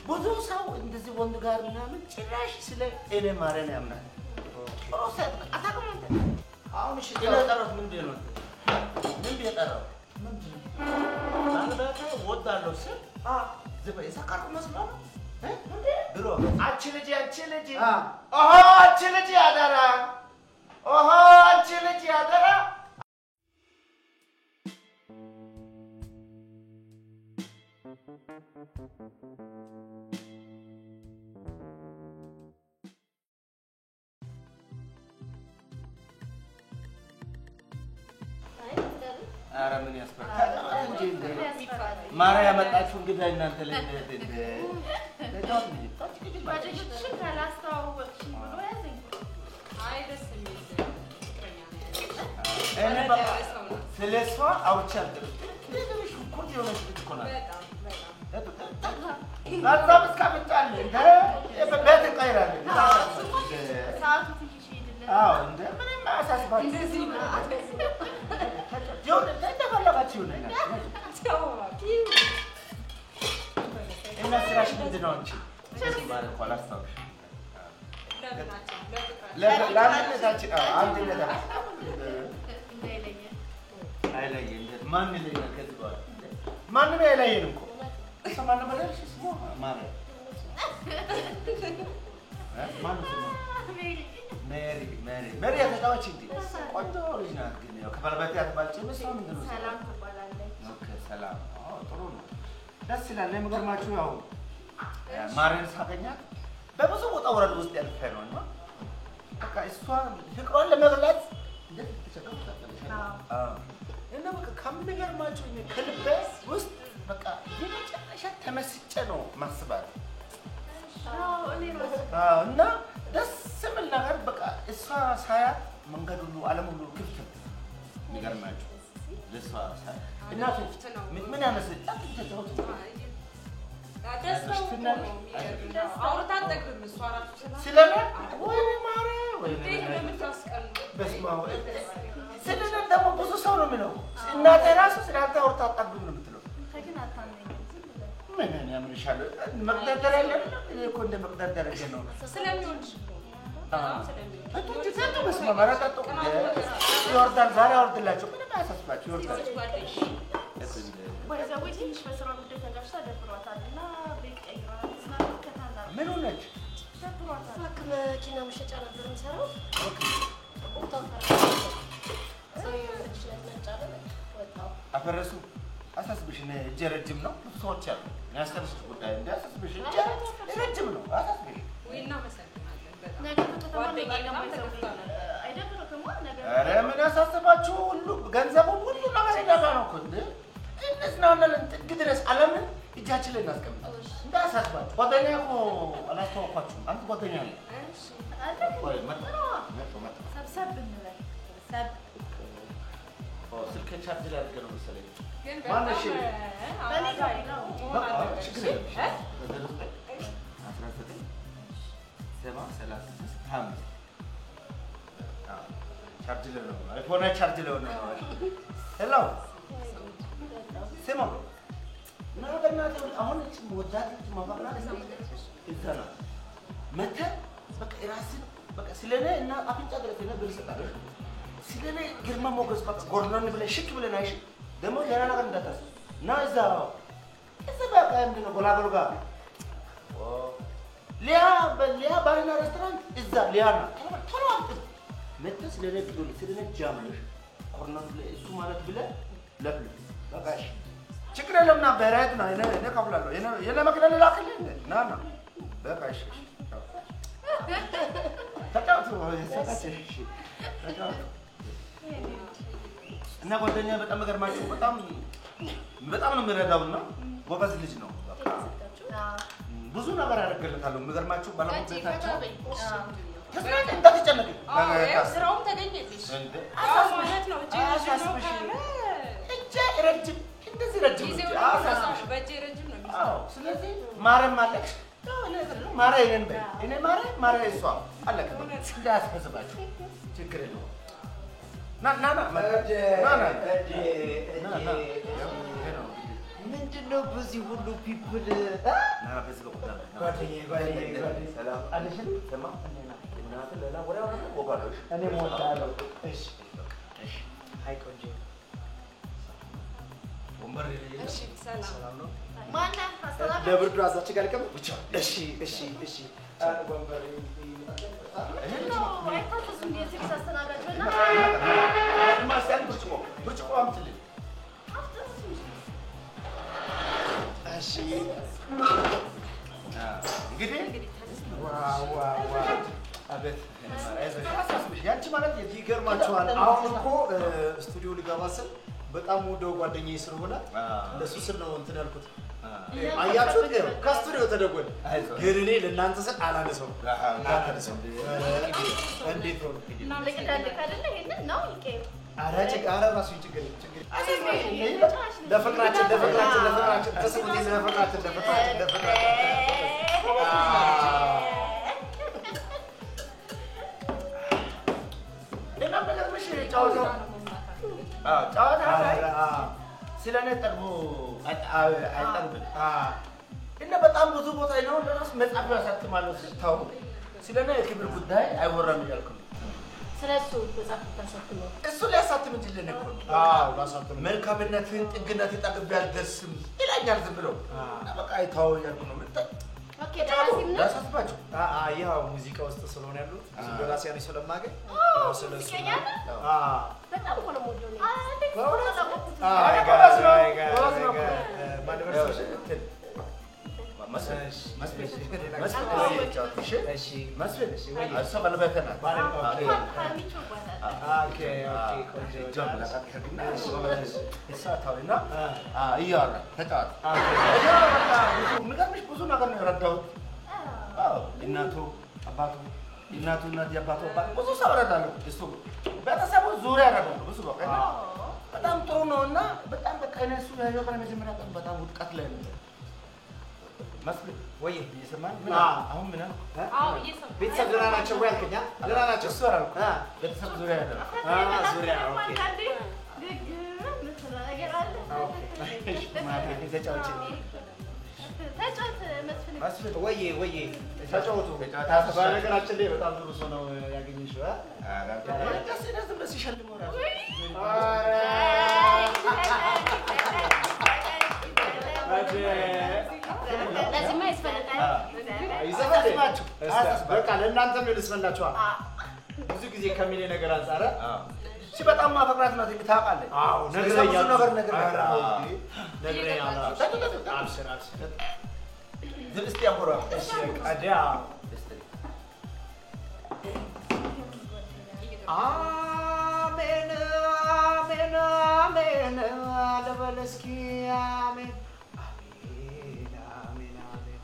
ብዙ ሰው እንደዚህ ወንድ ጋር ምናምን ጭራሽ ስለ እኔ ማረን ያምናል ኦሰት አታውቅም አሁን እሺ የጠራሁት ምንድን ነው ምን ቢጠራው አንበታ ወጣለው ስል ዝም ይሰካኩ መስማት ድሮ አንቺ ልጅ አንቺ ልጅ ያደራ አንቺ ልጅ ያደራ አረ ምን ያስፈራል ማራ ያመጣችሁ እንግዲህ እናንተ ላይ ስለሷ አውቻለሁ ለምን ኩት የሆነች ልጅ እኮ ናት በጣም እስካመጣለ በቤት ቀይራለሁ ሰዓቱ ትንሽ ሄድልኝ አዎ እንደ ምንም አሳስባችሁ እንደዚህ እንደፈለጋችሁ ነው እና ስራሽ ምንድን ነው አንቺ? ማለት እኮ አላስታውሽም። ለአንድነታችን አንድነታችን አይለየን። ማን ይለየናል ከዚህ በኋላ? ማንም አይለየንም እኮ እሷ ማንም በለሽ ስሙ ማርያም ማን ስሙ ሜሪ የተጫዋች እንዴ ቆንጆ ልጅ ናት። ግን ያው ከባለቤት ያትባልጭም እሷ ምንድን ነው ሰላም ትባላለች። ኦኬ ሰላም ጥሩ ነው ደስ ይላል። የሚገርማችሁ ያው ማርያም ሳገኛት በብዙ ውጣ ውረድ ውስጥ ያልፈ ነው እና በቃ እሷ ፍቅሯን ለመግለጽ እንዴት ተቸገረች ታውቃለሽ? እና በቃ ከሚገርማችሁ ከልቤ ውስጥ በቃ የመጨረሻ ተመስጬ ነው ማስባት። እና ደስ የሚል ነገር በቃ እሷ ሳያት መንገድ ሁሉ ዓለም ሁሉ ክፍት ነው። የሚገርማችሁ ለእሷ ሳያት እናቱ ምን ያመስላል ተጫወቱ ስለኔ ደግሞ ብዙ ሰው ነው የሚለው። እናቴ ራሱ ስለአንተ አውርታ አጠግብ ነው የምትለው። ምን ያምርሻለሁ? መቅደርደሪያ የለም እኮ እንደ መቅደርደሪያ ነው ስለሚወድሽ በስመ አብ ኧረ ጠጡ ይወርዳል። ዛሬ አወርድላቸው ምንም አያሳስባቸው ይወርዳል። ምን ሆነች? መኪና መሸጫ ነበር የምሰራው። አፈረሱ። አሳስብሽ እጄ ረጅም ነው። ብዙ ሰዎች አሉ የሚያስፈልግሽ ጉዳይ እንዲያሳስብሽ እጄ ረጅም ነው። አሳስብሽ ኧረ ምን ያሳስባችሁ? ሁሉ ገንዘቡ ሁሉ ነገር ይገባ ነው እኮ እንደ እንዝናናለን ጥግ ድረስ ዓለምን እጃችን ላይ እናስቀምጣለን። እንዳያሳስባችሁ። ጓደኛ እኮ አላስተዋወኳችሁም። አንተ ጓደኛ አለ ሰብሰብ እንበል ስልክ ቻርጅ ላይ አድርገህ ነው መሰለኝ። ማነሽ? ቻርጅ ላይ ነው አይፎን ቻርጅ ላይ ነው። ሄሎ ስማ እና በእናትህ አሁን እቺ ወዳት እቺ ማባላ እዛ ነው መተህ በቃ ራስን በቃ ስለኔ እና አፍንጫ ድረስ ነበር ይሰጣል። ስለኔ ግርማ ሞገስ በቃ ጎርኖን ብለህ ሽክ ብለህ ናይሽ ደግሞ ሌላ ነገር እንዳታስብ እና እዛ በቃ ምንድነው ጎላጎል ጋር ሊያ ባርና ሬስቶራንት እዛ ሊያና ቶሎ አጥቶ መተህ ስለኔ ቢዶል ስለኔ ጃምልሽ ጎርኖን ብለህ እሱ ማለት ብለህ ለብልብ በቃ እሺ ችግር የለም ና በረድ ና እኔ እከፍላለሁ። የኔ መኪና ልላክልህ ና በቃ እሺ ተጫወቱ እና ጓደኛ በጣም ገርማችሁ በጣም ነው የሚረዳውና ጎበዝ ልጅ ነው። ብዙ ነገር ያደርግልታለሁ። የሚገርማችሁ ባለቤታቸው ተስማኝ እንዳትጨነቂ ስራውም ተገኘልሽ ማለት ነው። እጄ ረጅም እንደዚህ ረጅም በእጄ ረጅም ነው። ስለዚህ ማረም አለች ማረ ይሄን በይ እኔ ማረ እሷ አለቀ። እንዳያስፈስባችሁ ችግር የለውም። ና ምንድነው በዚህ ሁሉ ፒፕል ና በዚህ በኩል ጓደኛዬ ሰላም አለሽን? ሰማ እናት ለላ ወራው ነው ወባሎሽ እኔ ሞታለሁ። እሺ አይ ቆንጆ ወንበር እሺ ሰላም ነው ማን አስተላልፍ ለብርዱ አዛች ጋር ልቀም ብቻ። እሺ ወንበር ብርጭቆ አምጥልኝ። እሺ እንግዲህ አቤት ያንቺ ማለት ይገርማችኋል። አሁን እኮ ስቱዲዮ ሊገባ ስል በጣም ወደው ጓደኛዬ ስለሆነ ለሱ ስል ነው እንትን ያልኩት። አያችሁ ነገር ከስቱዲዮ ተደወለ። ግን እኔ ለእናንተ ስል አላነሳው እንዴት ነው ልቅዳልክ አይደለ? ይሄንን ነው ይቀር ኧረ ራሱ ችግር ለፍቅራችን ተስሙት ለፍቅራችን ጨዋታ ስለኔ ጠርቦ አይጠርብም። እና በጣም ብዙ ቦታ ነው ለራስ መጽሐፍ ያሳትማለሁ ሲታው ስለና የክብር ጉዳይ አይወራም እያልኩ ስለሱ መጽሐፍ ታሳትም ነው እሱ ሊያሳትም እንችላለን እኮ አዎ ላሳትም መልካምነትን ጥግነት ይጠግብ ያልደስም ይላኛል ዝም ብሎ በቃ አይታው እያልኩ ነው ኦኬ ደራሲም ነው ያሳትባቸው ያው ሙዚቃ ውስጥ ስለሆነ ያሉት ብዙ ደራሲያን ስለማገኝ ስለሱ በጣም ነው ሞዶ ነው በጣም ጥሩ ነውና በጣም በቀነሱ ያለው ከመጀመሪያ ቀን በጣም ውድቀት ላይ ነው መስል ወይ ይሰማል ምን አሁን ምን አዎ እየሰማ ቤተሰብ ደህና ናቸው ወይ አልከኛ ደህና ናቸው እሱ አላልኩ ቤተሰብ ዙሪያ ያለው ዙሪያ ኦኬ ወይ ተጫወቱ በነገራችን ላይ በጣም ጥሩ ሰው ነው ያገኘሽው ለዚህማ ይስፈልጋል በቃ ለእናንተም ልስፈላችኋል ብዙ ጊዜ ከሚሌ ነገር አንፃር እሺ በጣም ማፈቅራት ነው ታውቃለህ አዎ ነግረኛል አብሽር ድምስት ያምራ እሺ ቀዲያ አሜን አሜን አሜን ለበለስኪ አሜን አሜን አሜን አሜን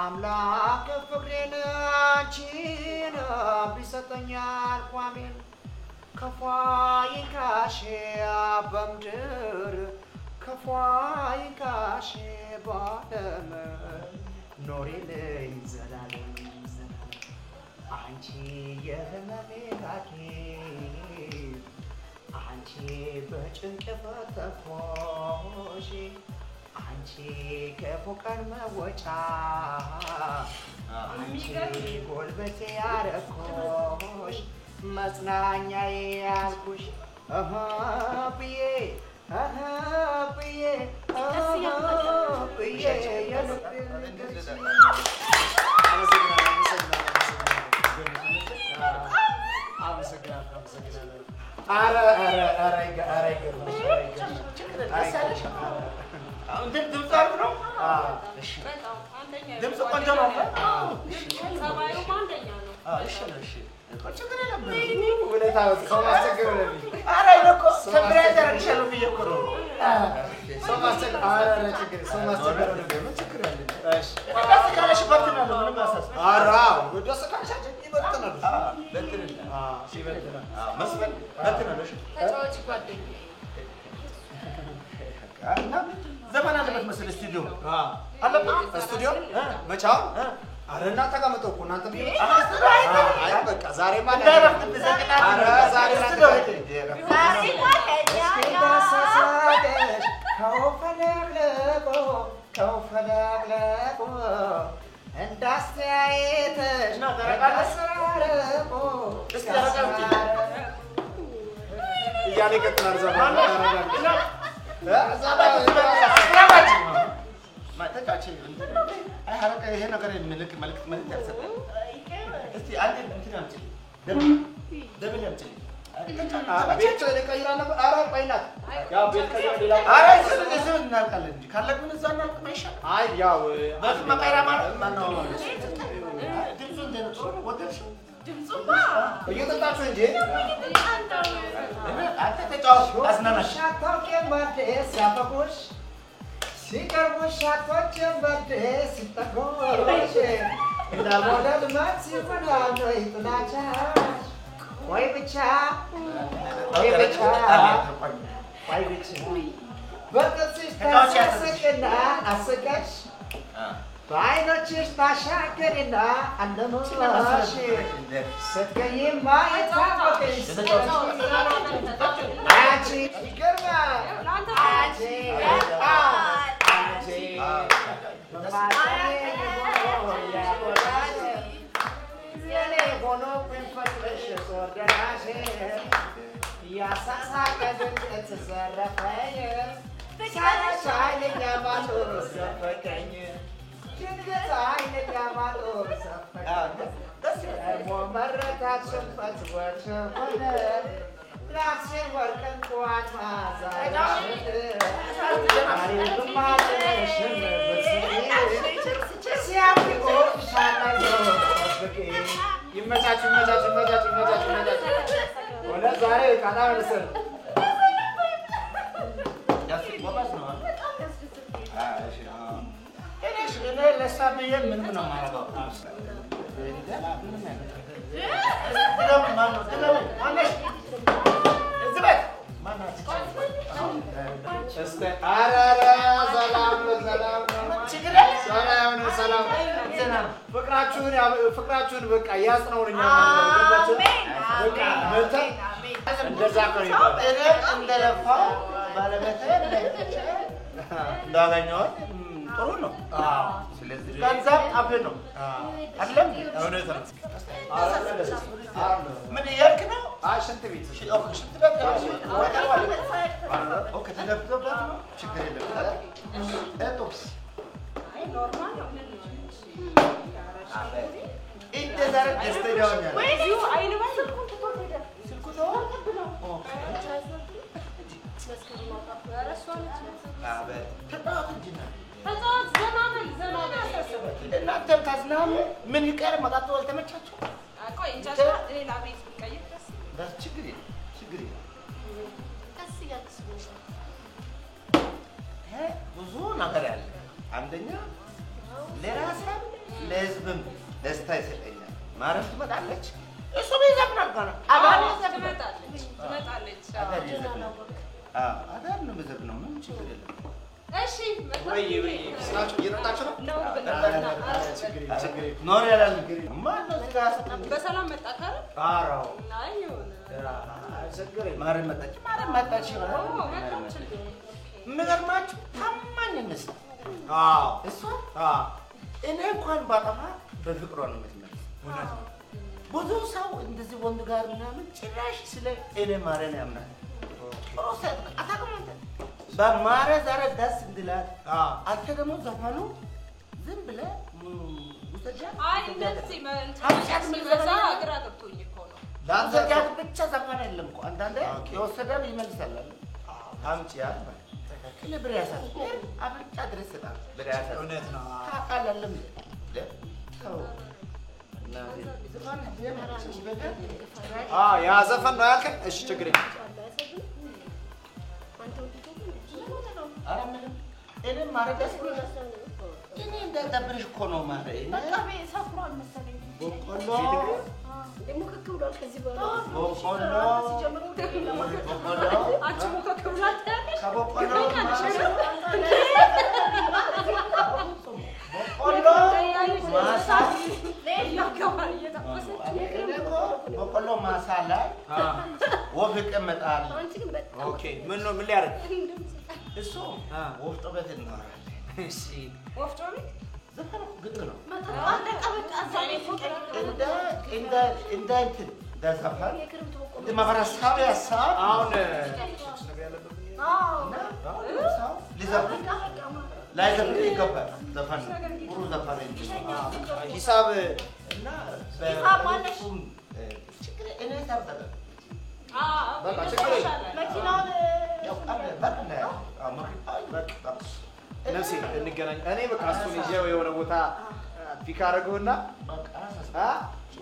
አምላክ ፍቅሬን አንቺን ቢሰጠኛል ቋሜን ከፏይ ካሽ በምድር ከፏይ ካሽ ባለም ኖሪልኝ ዘላለም አንቺ የህመሜ ሐኪም አንቺ በጭንቅ ፈተንኩሽ አንቺ ክፉ ቀን መወጫ አንቺ ጉልበቴ ያረኩሽ መጽናኛዬ ያልኩሽ ብዬ ብዬ ድምፅ ቆንጆ ነው ሰማዩ አንደኛ ነው ዘመን አለበት መሰለህ ስቱዲዮ ስቱዲዮ መቻው አረ እናንተ ጋር መጣሁ እኮ እናንተ አይ በቃ ዛሬ ማን ዛሬ እያለ ይቀጥላል ዘመን ይሄ ነገር መልክ ያልሰጠ እስቲ አንዴ እንትን አምጪ ደብል አምጪ ቤት ለቀይራ ነበር አረ ቆይናት ያው ቤት ቀይራ ሌላ አረ እሱ እናልቃለን እንጂ ካለብን እዛ እናልቅ ማይሻል አይ ያው በስ መቀይራ ማለት ማነው ድምፁ እንደነጥሮ ወደሽ ድምፁማ እየጠጣችሁ እንጂ አንተ ተጫወት አዝናናሽ ሻታውቄ ማደስ ያፈቁሽ ሲቀርቡሽ አቶች በደስ ሲጠጎሽ እንዳልወደድ ማት ይሆናል ወይ ጥላቻ ወይ ብቻ በጥርስሽ ታሳስቅና አስቀሽ በዓይኖችሽ ታሻገሪና አለሞሽ ስትገይም ማይታወቅሽ አንቺ ይገርማል አንቺ ፍቅራችሁን በቃ ያጽናውልኛ ማለት ነው። በቃ መልካም እንደዛ ቀሪ እኔ እንደለፋው ባለቤቴ እንዳገኘሁት ጥሩ ነው። ስለዚህ ገንዘብ ሀብት ነው አይደለም? እውነት ነው። ምን እያልክ ነው? ሽንት ቤት ሽንት ቤት ኦኬ ተደብቶበት ነው። ችግር የለም። ኤቶክስ ኖርማል ነው። እንደ ዛሬ ደስተኛ ሆኛለሁ። ወይኔ አይልባል ስልኩን ትቶ ሄደ። ስልኩ ነው እናንተም ታዝናኑ። ምን ይቀር መጣጡ አልተመቻችሁ? ቆይ እንጃ ሌላ ቤት ብትቀይር ደስ ችግር የለም ችግር የለም። ቀስ እያልክ ብዙ ነገር ያለ አንደኛ ለራስህ ለህዝብም ደስታ ይሰጠኛል። ማረፍ ትመጣለች። እሱ ቤዛብናል ጋር አባል ትመጣለች ትመጣለች። አዳር ነው መዘብ ነው ምን ችግር የለም። እሺ ወይ ስራችሁ እየጠጣችሁ ነው? ነው ችግር የለም ችግር የለም። ኖር ያላል ነገር ማን ነው እዚህ ጋር በሰላም መጣ ካረ አራው አይ ይሁን ችግር የለም። ማረም መጣች ምገርማችሁ ታማኝነት እሷ እኔ እንኳን ባጠፋ በፍቅሯ ነው የምትመለስ። እውነት ነው። ብዙ ሰው እንደዚህ ወንድ ጋር ምናምን ጭራሽ ስለ እኔ ማረን ያምናል። ኦኬ አታውቅም አንተ በማረ ዛሬ ደስ እንድላት አንተ ደግሞ ዘፈኑ ዝም ብለህ ውሰጃ አይ እንደዚህ በዛ አግራ ገብቶኝ እኮ ነው። ላንተ ብቻ ዘፈን የለም እኮ አንዳንዴ የወሰደን ይመልሳል። አምጪ ያል ብር ያሳስባል። አፍንጫ ድረስ ይሰጣል። ብር ያሳስባል። እውነት ነው። ታውቃለህ ያ ዘፈን ነው ያልከኝ? እሺ ችግር የለም። ኧረ ምንም እኔም ማረግ ያስፈልጋል። እኔ እንዳይደብርሽ እኮ ነው ማረግ። በቃ ሰፍሯል መሰለኝ። በቆሎ ደግሞ ከክ ብሏል። ከዚህ በኋላ በቆሎ አንቺ ሞከክ ብሏል ታያለሽ። ከበቆሎ በቆሎ ማሳ ላይ ወፍ ይቀመጣል። ኦኬ ምን ነው ምን ሊያደርግ እሱ ወፍጮ ቤት እንኖራለን። እሺ ወፍጮ ቤት ዘፈን ግጥም ነው። እንደ ዘፈን ማህበረሰብ ያሳብ አሁን ሊዘፍን ላይዘፍን ይገባል። ዘፈን ጥሩ ዘፈን እንጂ ሂሳብ እና በሁሉም ችግር እኔ ታብጠለ በቃ ችግር መኪናው በቃ ነፍሴ እንገናኝ። እኔ በቃ እሱን ይዤው የሆነ ቦታ ፒክ አድርገውና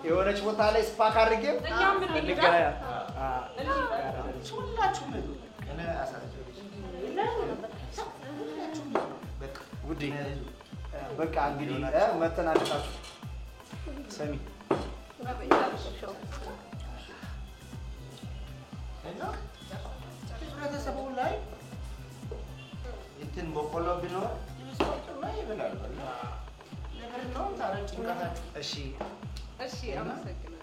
የሆነች ቦታ ላይ ስፓክ አድርጌው እንገናኝ። ሁላችሁም እኔ አሳልፈው ውዴ በቃ እንግዲህ መተን አለታችሁ ሰሚ እና ህብረተሰቡ ላይ እንትን በቆሎ ቢኖር ይስወጡና ይበላሉ። ነገር ነው ታዲያ ጭንቀታችሁ። እሺ እሺ አመሰግናለሁ።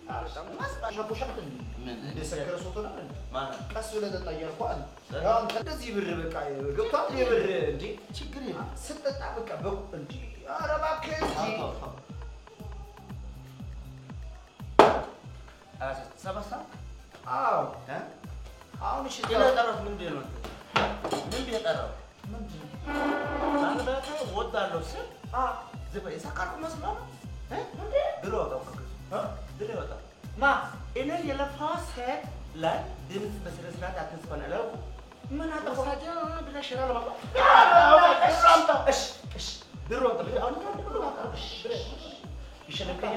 እንደሰከረ ሶቶ ነው ማለት ቀስ ብለህ ጠጣ እያልኩ አንተ እንደዚህ ብር በቃ ገብቷል። የብር እንዴ ችግር የለም ስትጠጣ በቃ እንዴ ሰበሳ አዎ አሁን እሺ የጠራሁት ምንድን ነው? ምን ቢጠራው ምንድን ነው? አንበታ ወጣለው ስል ዝበይ ሰካርኩ መስሏል ድሮ ድሮ ወጣ ማ እኔ የለፋው ሴት ላይ ድምፅ በስነ ስርዓት አትስፈናለው ምን አጠፋጀ ብለሽ ነው ማለት እሺ ድሮ ወጣ አሁን ድሮ ወጣ ይሸነከኝ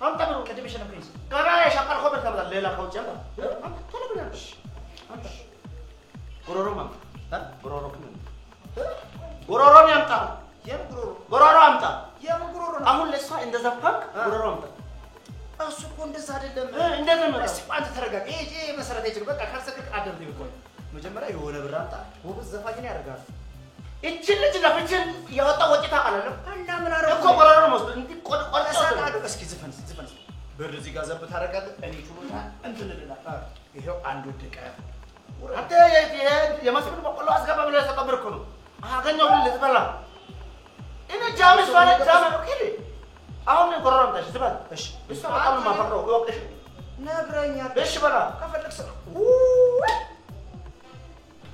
አንተ ብሩ ቅድም ይሸነከኝ ጋራ ያሻቀርኮ በተባለ ሌላ ከውጭ ያለ አንተ ቶሎ ብለሽ አንተ ጎሮሮማ ጎሮሮን ያምጣ ጎሮሮ አምጣ የምጉሮሮ አሁን ለሷ እንደዛ ፓክ ጎሮሮ አምጣ እሱ እኮ እንደዛ አይደለም እንደዚህ ነው እስቲ አንተ ተረጋጋ ይሄ መሰረታዊ ችግር በቃ ካልሰከክ አደምጥ ይቆይ መጀመሪያ የሆነ ብር አምጣ ወብዝ ዘፋኝ ያደርጋል እቺ ልጅ ለፍችን ያወጣ ወጪታ አላለም እና ምን አረጋው እኮ ጎሮሮ ነው እንዴ ቆርቆርሳቃዱ እስኪ ዝፈን ብር እዚህ ጋር ዘብ ታረጋለህ እኔ ችሎታ እንትን ልላ ይሄው አንድ ወደቀ አንተ የመስፍን በቆሎ አስገባ ብለህ ተቀበልኩ ነው አገኘው ልትበላ እኔ ጃምስ ማለት ጃም ነው ከሌ አሁን ጎሮሮ አምጣሽ ዝባል እሺ እሱ በጣም ማፈቅረው ወቅሽ ነግረኛል እሺ በላ ከፈለክ ሰው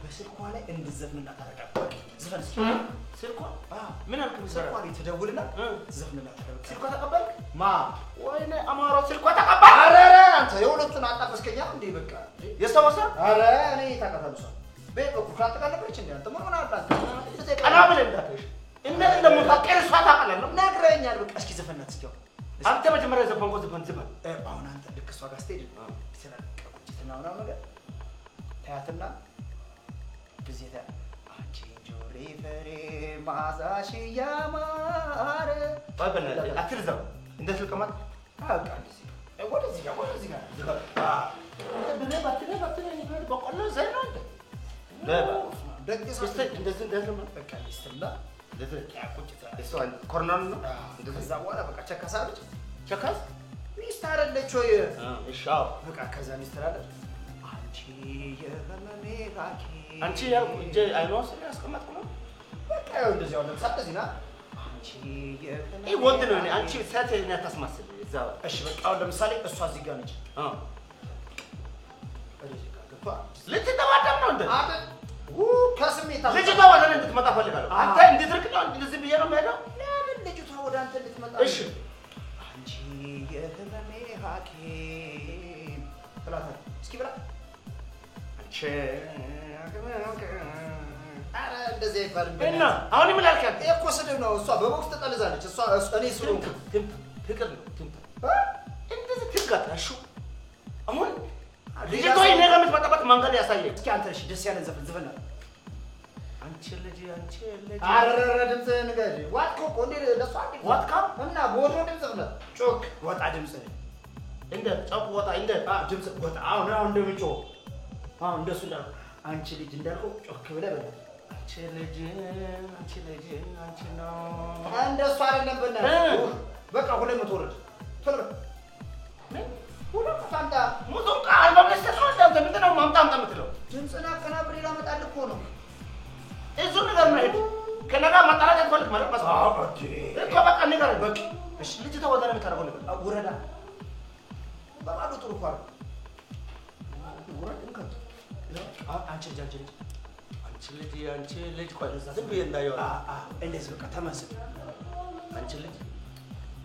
በስልኳ ላይ እንድዘፍንና ታረጋለህ ዝፈን ስልኳ ምን አልከኝ ስልኳ ላይ ትደውልና ዘፍንና ታረጋለህ ስልኳ ተቀበልክ ማ ወይኔ አማሮ ስልኳ ተቀበል አረረ አንተ የሁለቱን አጣፈስከኛ እንዴ በቃ የስተወሰ አረ እኔ ታቀታሉሳ በቁ ካጠቃለበች እንዴ አንተ ምን አላት ቀና ብለህ እንዳትሽ እንዴት እንደምታቀር እሷ ታውቃለህ ነግረኛል በቃ እስኪ ዘፈናት እስኪ አንተ መጀመሪያ ዘፈንኮ ዘፈን ዝፈን አሁን አንተ ልክ እሷ ጋር ስትሄድ ስለቀ ቁጭትና ምናምን ነገር ታያትና ጊዜታ አንቺ ጆሪ ፈሬ ማዛሽ ያማረ ባይበላ አትርዘው እንደ ስልቀማት አቃ እንደዚህ ወደዚህ ጋር በኔ ባትነ በቆሎ ዘይና እንደ ለባ ደግስ እንደዚህ በቃ ይስተላ እንደዚህ ያቁጭታ እሷ ኮርነር ነው ከዛ በኋላ በቃ ቸከሳለች ቸካስ ሚስት አይደለች ወይ እሻው በቃ ከዛ ሚስት አይደለች አንቺ የህመሜ ሐኪም አንቺ ያልኩ እንጂ አይኖስ ያስቀመጥኩ ነው በቃ ያው እንደዚህ ያው ለምሳሌ እዚህና አንቺ የህመሜ ይሄ ወንድ ነው እኔ አንቺ ሴት ነኝ አታስመስል እዛ እሺ በቃ አሁን ለምሳሌ እሷ እዚህ ጋር ነች እዚህ ጋር ገባ ልትተዋደም ነው እንዴ ከስሜት ልጅቷ ወደ እኔ እንድትመጣ ፈልጋለሁ አንተ እንድትርቅ ነው እንደዚህ ብዬ ነው የምሄደው ለምን ልጅቷ ወደ አንተ እንድትመጣ እሺ አንቺ የህመሜ ሐኪም ትላታለህ እስኪ ብላ አንቺ አረ እንደዚህ አይባልም እና አሁን ምን አልከኝ እኮ ስድብ ነው እሷ በቦክስ ተጠልዛለች እሷ እኔ ስለሆንኩ ፍቅር ነው እንደዚህ ትጋጣሹ አሁን ልጅቷ እኔ ጋር የምትመጣበት መንገድ ያሳየኝ እስኪ አንተ እሺ ደስ ያለን ዘፈን አንቺ ልጅ አረረ ድምጽ ንገር ዋትኮ እንዴ ለሷ ዋትካ እና ቦዶ ድምጽ ብለ ጮክ ወጣ ድምጽ እንደ ጫቁ ወጣ እንደ ድምጽ ወጣ አሁን እንደምጮ አሁን እንደሱ እንዳልኩ አንቺ ልጅ እንዳልኩ ጮክ ብለህ በለ አንቺ ልጅ አንቺ ነው እንደሱ አይደለም በእናትህ በቃ 200 ወረድ ቶሎ ሁለት ሳንታ ሙዚቃ አልበም ለስተው እንዳንተ ምንድነው ማምጣምጣ የምትለው ድምጽና አቀናብሬ ላመጣልህ እኮ ነው እሱ ነገር ነው ሄድ ከነጋ ማጣራት ያልፈልግ ማለት ነው አባቴ እኮ በቃ ነገር በቃ እሺ ልጅ ተወዳለ የምታረገው ነገር ወረዳ በባዶ ጥሩ ፋር ወረድ እንከት አንቺ ልጅ ቆይ ዝም ብዬ እንዳየው እንደዚህ በቃ ተመስል አንቺ ልጅ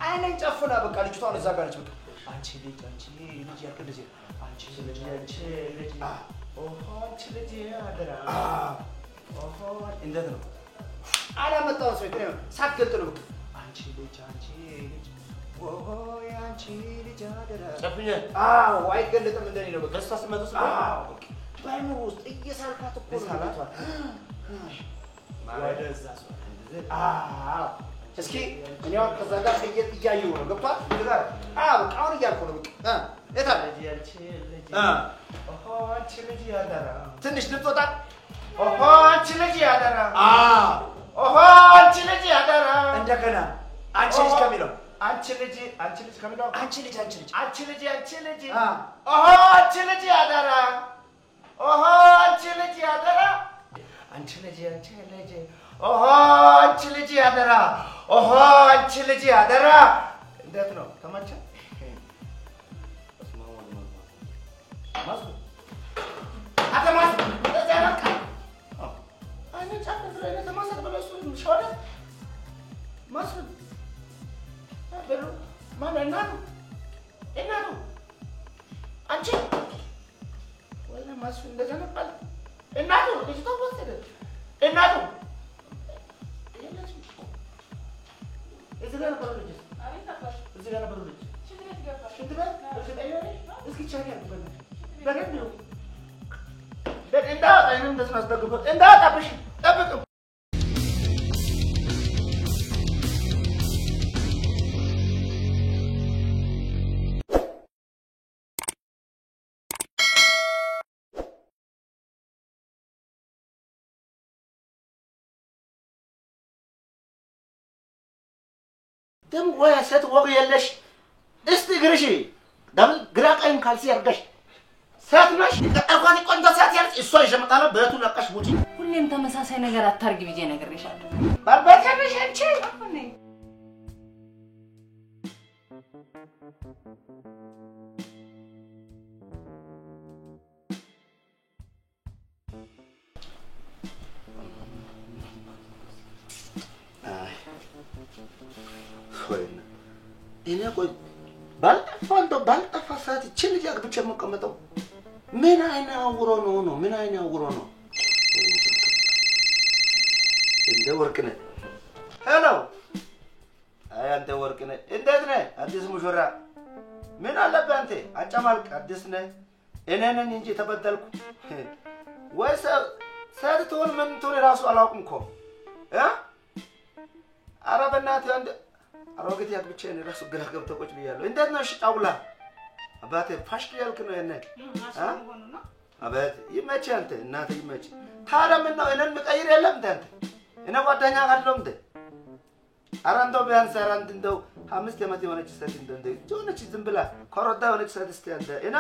አይነን ጨፍና በቃ ልጅቷን እዛ ጋር ነች በቃ አንቺ ልጅ ያልክ እንደዚህ አንቺ ልጅ ኦሆ አንቺ ልጅ አደራ ኦሆ እንዴት ነው አላመጣው ሰው ይተው ሳትገልጥ ነው አንቺ ልጅ ኦሆ አንቺ ልጅ አደራ ጨፍኛ አይገለጥም እንደኔ ነው በቃ ደስታ ስመጡ ባይኑ ውስጥ እየሳልካት እኮ ነው ሳላት ወደዛ ሰው እስኪ እኔው ከዛ ጋር እያየሁ ነው ገብቷል ይላል በቃ አሁን እያልኩ ነው በቃ እታ ኦሆ አንቺ ልጅ ያደራ ትንሽ ድምፅ ወጣ ኦሆ አንቺ ልጅ ያደራ ኦሆ አንቺ ልጅ ያደራ እንደገና አንቺ ልጅ ከሚለው አንቺ ልጅ ከሚለው አንቺ ልጅ ኦሆ አንቺ ልጅ ያደራ ኦሆ አንቺ ልጅ ያደራ ኦሆ አንቺ ልጅ ያደራ ኦሆ አንቺ ልጅ ያደራ እንዴት ነው ተመቸ ማስሩ አተማስ ተዛራካ አነ ጫፍ ፍሬነ ተማሰር በለሱ ሾለ ማስሩ አበሩ ማን እናቱ አንቺ ወይኔ ማስሩ እንደዛ ነበር እናቱ ልጅ ተወሰደ እናቱ እዚህ ጋር ነበር ልጅ አቤት ነበር እዚህ ጋር ነበር ልጅ ሽንት ቤት እስኪ ቻሪ አድርገን በደንብ ነው እንዳወጣ እኔም እንደዚህ አስደግፈው እንዳወጣብሽ ጠብቅ ደም ወይ ሴት ወግ የለሽ እስቲ ግርሺ ደብል ግራ ቀኝ ካልሲ ያርገሽ ሴት ነሽ ቀጣቋን ቆንጆ ሴት ያልሽ እሷ ይሸመጣለ በቱ ለቀሽ ውጪ ሁሌም ተመሳሳይ ነገር አታርጊ ብዬ ነግሬሻለሁ ባባታሽ አንቺ እኔ ቆይ ባልጠፋ ሰዓት ይህችን ልጅ አግብቼ የምቀመጠው ምን አይነት አውሮ ነው ምን አይነት አውሮ ነው እንደ ወርቅነህ ሄሎ አይ አንተ ወርቅነህ እንዴት ነህ አዲስ ሙሽራ ምን አለብህ አንተ አጨማልቅ አዲስ ነህ እኔ ነኝ እንጂ ተበደልኩ ወይስ ሴት ትሆን ምን ትሆን ራሱ አላውቅም እኮ ኧረ በእናትህ አንድ አሮጌት ያግብቼ እኔ ራሱ ግራ ገብተህ ቁጭ ብያለሁ እንዴት ነው እሺ ጫውላ አባቴ ፋሽክ ያልክ ነው የነ አባቴ ይመች አንተ እናቴ ይመች ታዲያ ምን ነው እኔን ምቀይር የለም እንደ አንተ እኔ ጓደኛ ካለው እንደ ኧረ እንደው ቢያንስ ኧረ እንደው 5 ዓመት የሆነች ሴት እንደ ጆነች ዝም ብላ ኮረዳ የሆነች ሴት እስቲ አንተ እና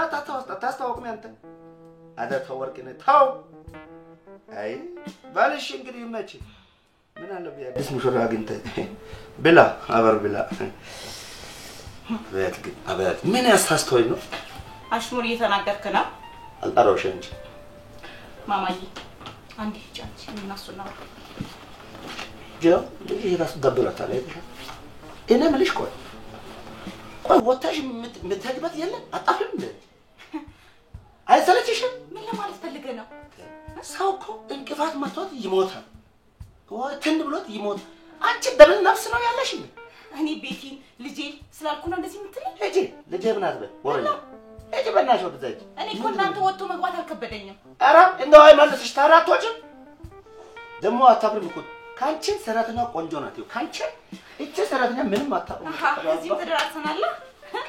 ታስተዋውቅኝ አንተ አዳ ተወርቅነህ ታው አይ ባልሽ እንግዲህ ይመች ምን አለ ቢያድስ ሙሽራ አግኝተህ ብላ አበር ብላ አበት ምን ያሳስተውኝ ነው አሽሙር እየተናገርክ ነው አልጠራውሽ እንጂ ማማዬ አንዴ ጫንቺ እናሱና ጆ ልጅ ራስ ደብራታል አይደል እኔ ምልሽ ቆይ ወጣሽ ምትሄድበት የለም አጣፍም እንደ አይሰለችሽም ምን ለማለት ፈልገህ ነው ሰው እኮ እንቅፋት መጥቶት ይሞታል ወይ ትንድ ብሎት ይሞት አንቺ ደብል ነፍስ ነው ያለሽ እኔ ቤቲ ልጄ ስላልኩ ነው እንደዚህ የምትለኝ እጂ ልጄ ምን አትበል ወረኛ እጂ በእናትሽ ወደዛች እኔ እኮ እናንተ ወጥቶ መግባት አልከበደኝም ኧረ እንደው አይመልስሽ ታራቶች ደሞ አታብሪም እኮ ካንቺ ሰራተኛ ቆንጆ ናት ይው ካንቺ እቺ ሰራተኛ ምንም አታውቅም እዚህ ተደራሰናል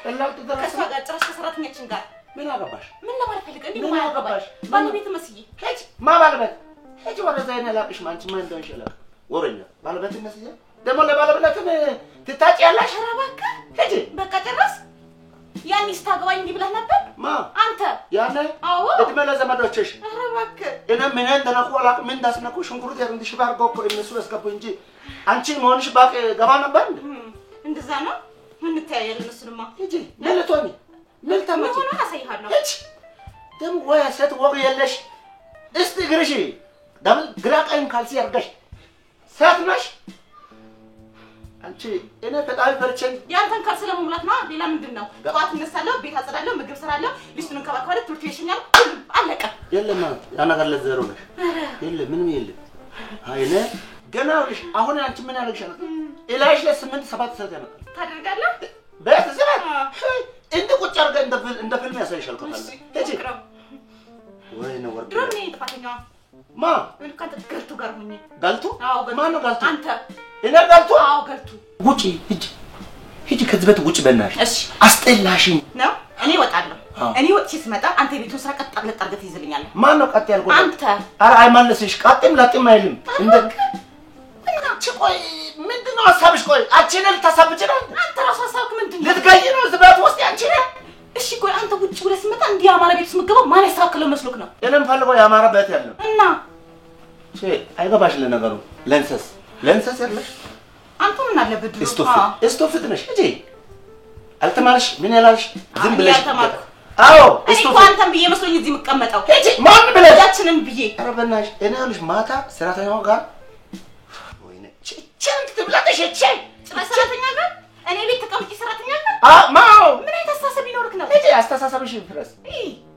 ቀላል ተደራሰ ከሷ ጋር ጭራሽ ከሰራተኛችን ጋር ምን አገባሽ ምን ለማለት ፈልገህ እንዴ ማያገባሽ ባለቤት መስዬ ሄጅ ማባለበት ሄጅ ወደዛ ይነላቅሽ ማንቺ ማን እንደሆንሽ ይላል ወረኛ ባለቤት መስዬ ደሞ ለባለቤትም ትታጭ ያላሽ ኧረ እባክህ ሄጅ በቃ ጨረስ ያኔ ስታገባኝ እንዲህ ብለህ ነበር ማ አንተ ያኔ አዎ እድሜ ለዘመዶችሽ ኧረ እባክህ እኔ ምን እንደነኩ አላውቅም ምን እንዳስነኩ ሽንኩርት ያንድሽ ባርገው እኮ እነሱ ያስገቡ እንጂ አንቺን መሆንሽ ባቅ ገባ ነበር እንዴ እንደዛ ነው እንታያለን እሱንማ ሂጂ ለለቶኒ ለልተመጪ ምን ሆነ አሳይሃለሁ ሂጂ ደም ወይ ሴት ወግ የለሽ እስቲ ግርሺ ደም ግራ ቀኝ ካልሲ ያርገሽ ሴት ነሽ አንቺ እኔ ፈጣሪ ፈርቼን ያንተን ካልሲ ለመሙላት ነው ሌላ ምንድነው ጧት እነሳለሁ ቤት አጸዳለሁ ምግብ ሰራለሁ ልጅቱን እንከባከባለሁ ትምህርት ቤት እሸኛለሁ ሁሉም አለቀ የለም ማለት ያ ነገር ለዘሮ ነሽ የለም ምንም የለም አይኔ ገና ልጅ አሁን አንቺ ምን ያደርግሻል ኢላይሽ ለ8 7 ሰዓት ያመጣል ታደርጋለህ ቤት ዘመን እንደ ቁጭ አርገ እንደ ፊልም ያሳይሻል ከፈለ እጂ ወይ ነው ወርቅ ድሮም ነኝ ጥፋተኛዋ ማ ምን ካንተ ገልቱ ጋር ሆኜ ገልቱ አዎ ገልቱ ማን ነው ገልቱ አንተ እኔ ገልቱ አዎ ገልቱ ውጪ ሂጂ ከዚህ ቤት ውጪ በእናትሽ እሺ አስጠላሽኝ ነው እኔ እወጣለሁ እኔ ወጥቼ ስመጣ አንተ ቤቱን ስራ ቀጥ አድርገህ ትይዝልኛለህ ማን ነው ቀጥ ያልኩት አንተ ኧረ አይመልስሽ ቀጥም ላጥም አይልም እንደ አንቺ ቆይ ምንድነው ሐሳብሽ ቆይ አንቺን ልታሳብጭ ነው አንተ ራስህ ሐሳብክ ምንድነው ልትገይ ነው ዝባት ውስጥ አንቺ ነህ እሺ ቆይ አንተ ውጭ ብለህ ስመጣ እንዲህ አማራ ቤት ውስጥ ምገባው ማን ያስተካክለው መስሎክ ነው እኔም ፈልገው ያማረ ቤት ያለው እና እሺ አይገባሽ ለነገሩ ለንሰስ ያለሽ አንተ ምን አለበት እስቶፍ ነሽ እጂ አልተማርሽ ምን ያላልሽ ዝም ብለሽ አዎ እኔ እኮ አንተን ብዬ መስሎኝ እዚህ የምቀመጠው እጂ ማን ብለሽ ያችንን ብዬ ኧረ በእናትሽ እኔ አልሽ ማታ ሰራተኛው ጋር ወይኔ ቻንት ትብላሽ እቺ ሰራተኛ ጋር እኔ ቤት ተቀምጪ ሰራተኛ ጋር ማው ምን አይነት አስተሳሰብ ይኖርክ ነው እጂ አስተሳሰብሽ ፍረስ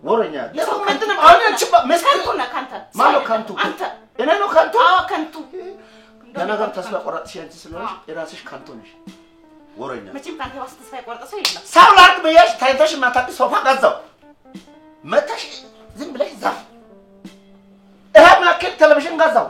ወረኛ ለሰው ምንድነው አሁን አንቺ መስከንቱ ነህ ካንተ ማነው ካንቱ አንተ እኔ ነው ካንቱ አዎ ካንቱ ለነገር ተስፋ ቆራጥሽ አንቺ ስለሆንሽ የራስሽ ካንቱ ነሽ ወረኛ መቼም ካንተ ዋስ ተስፋ የቆረጠ ሰው የለም ሳው ላርክ በያሽ ታይተሽ ማታቂ ሶፋ ገዛው መታሽ ዝም ብለሽ ዛፍ ማከል ቴሌቪዥን ገዛው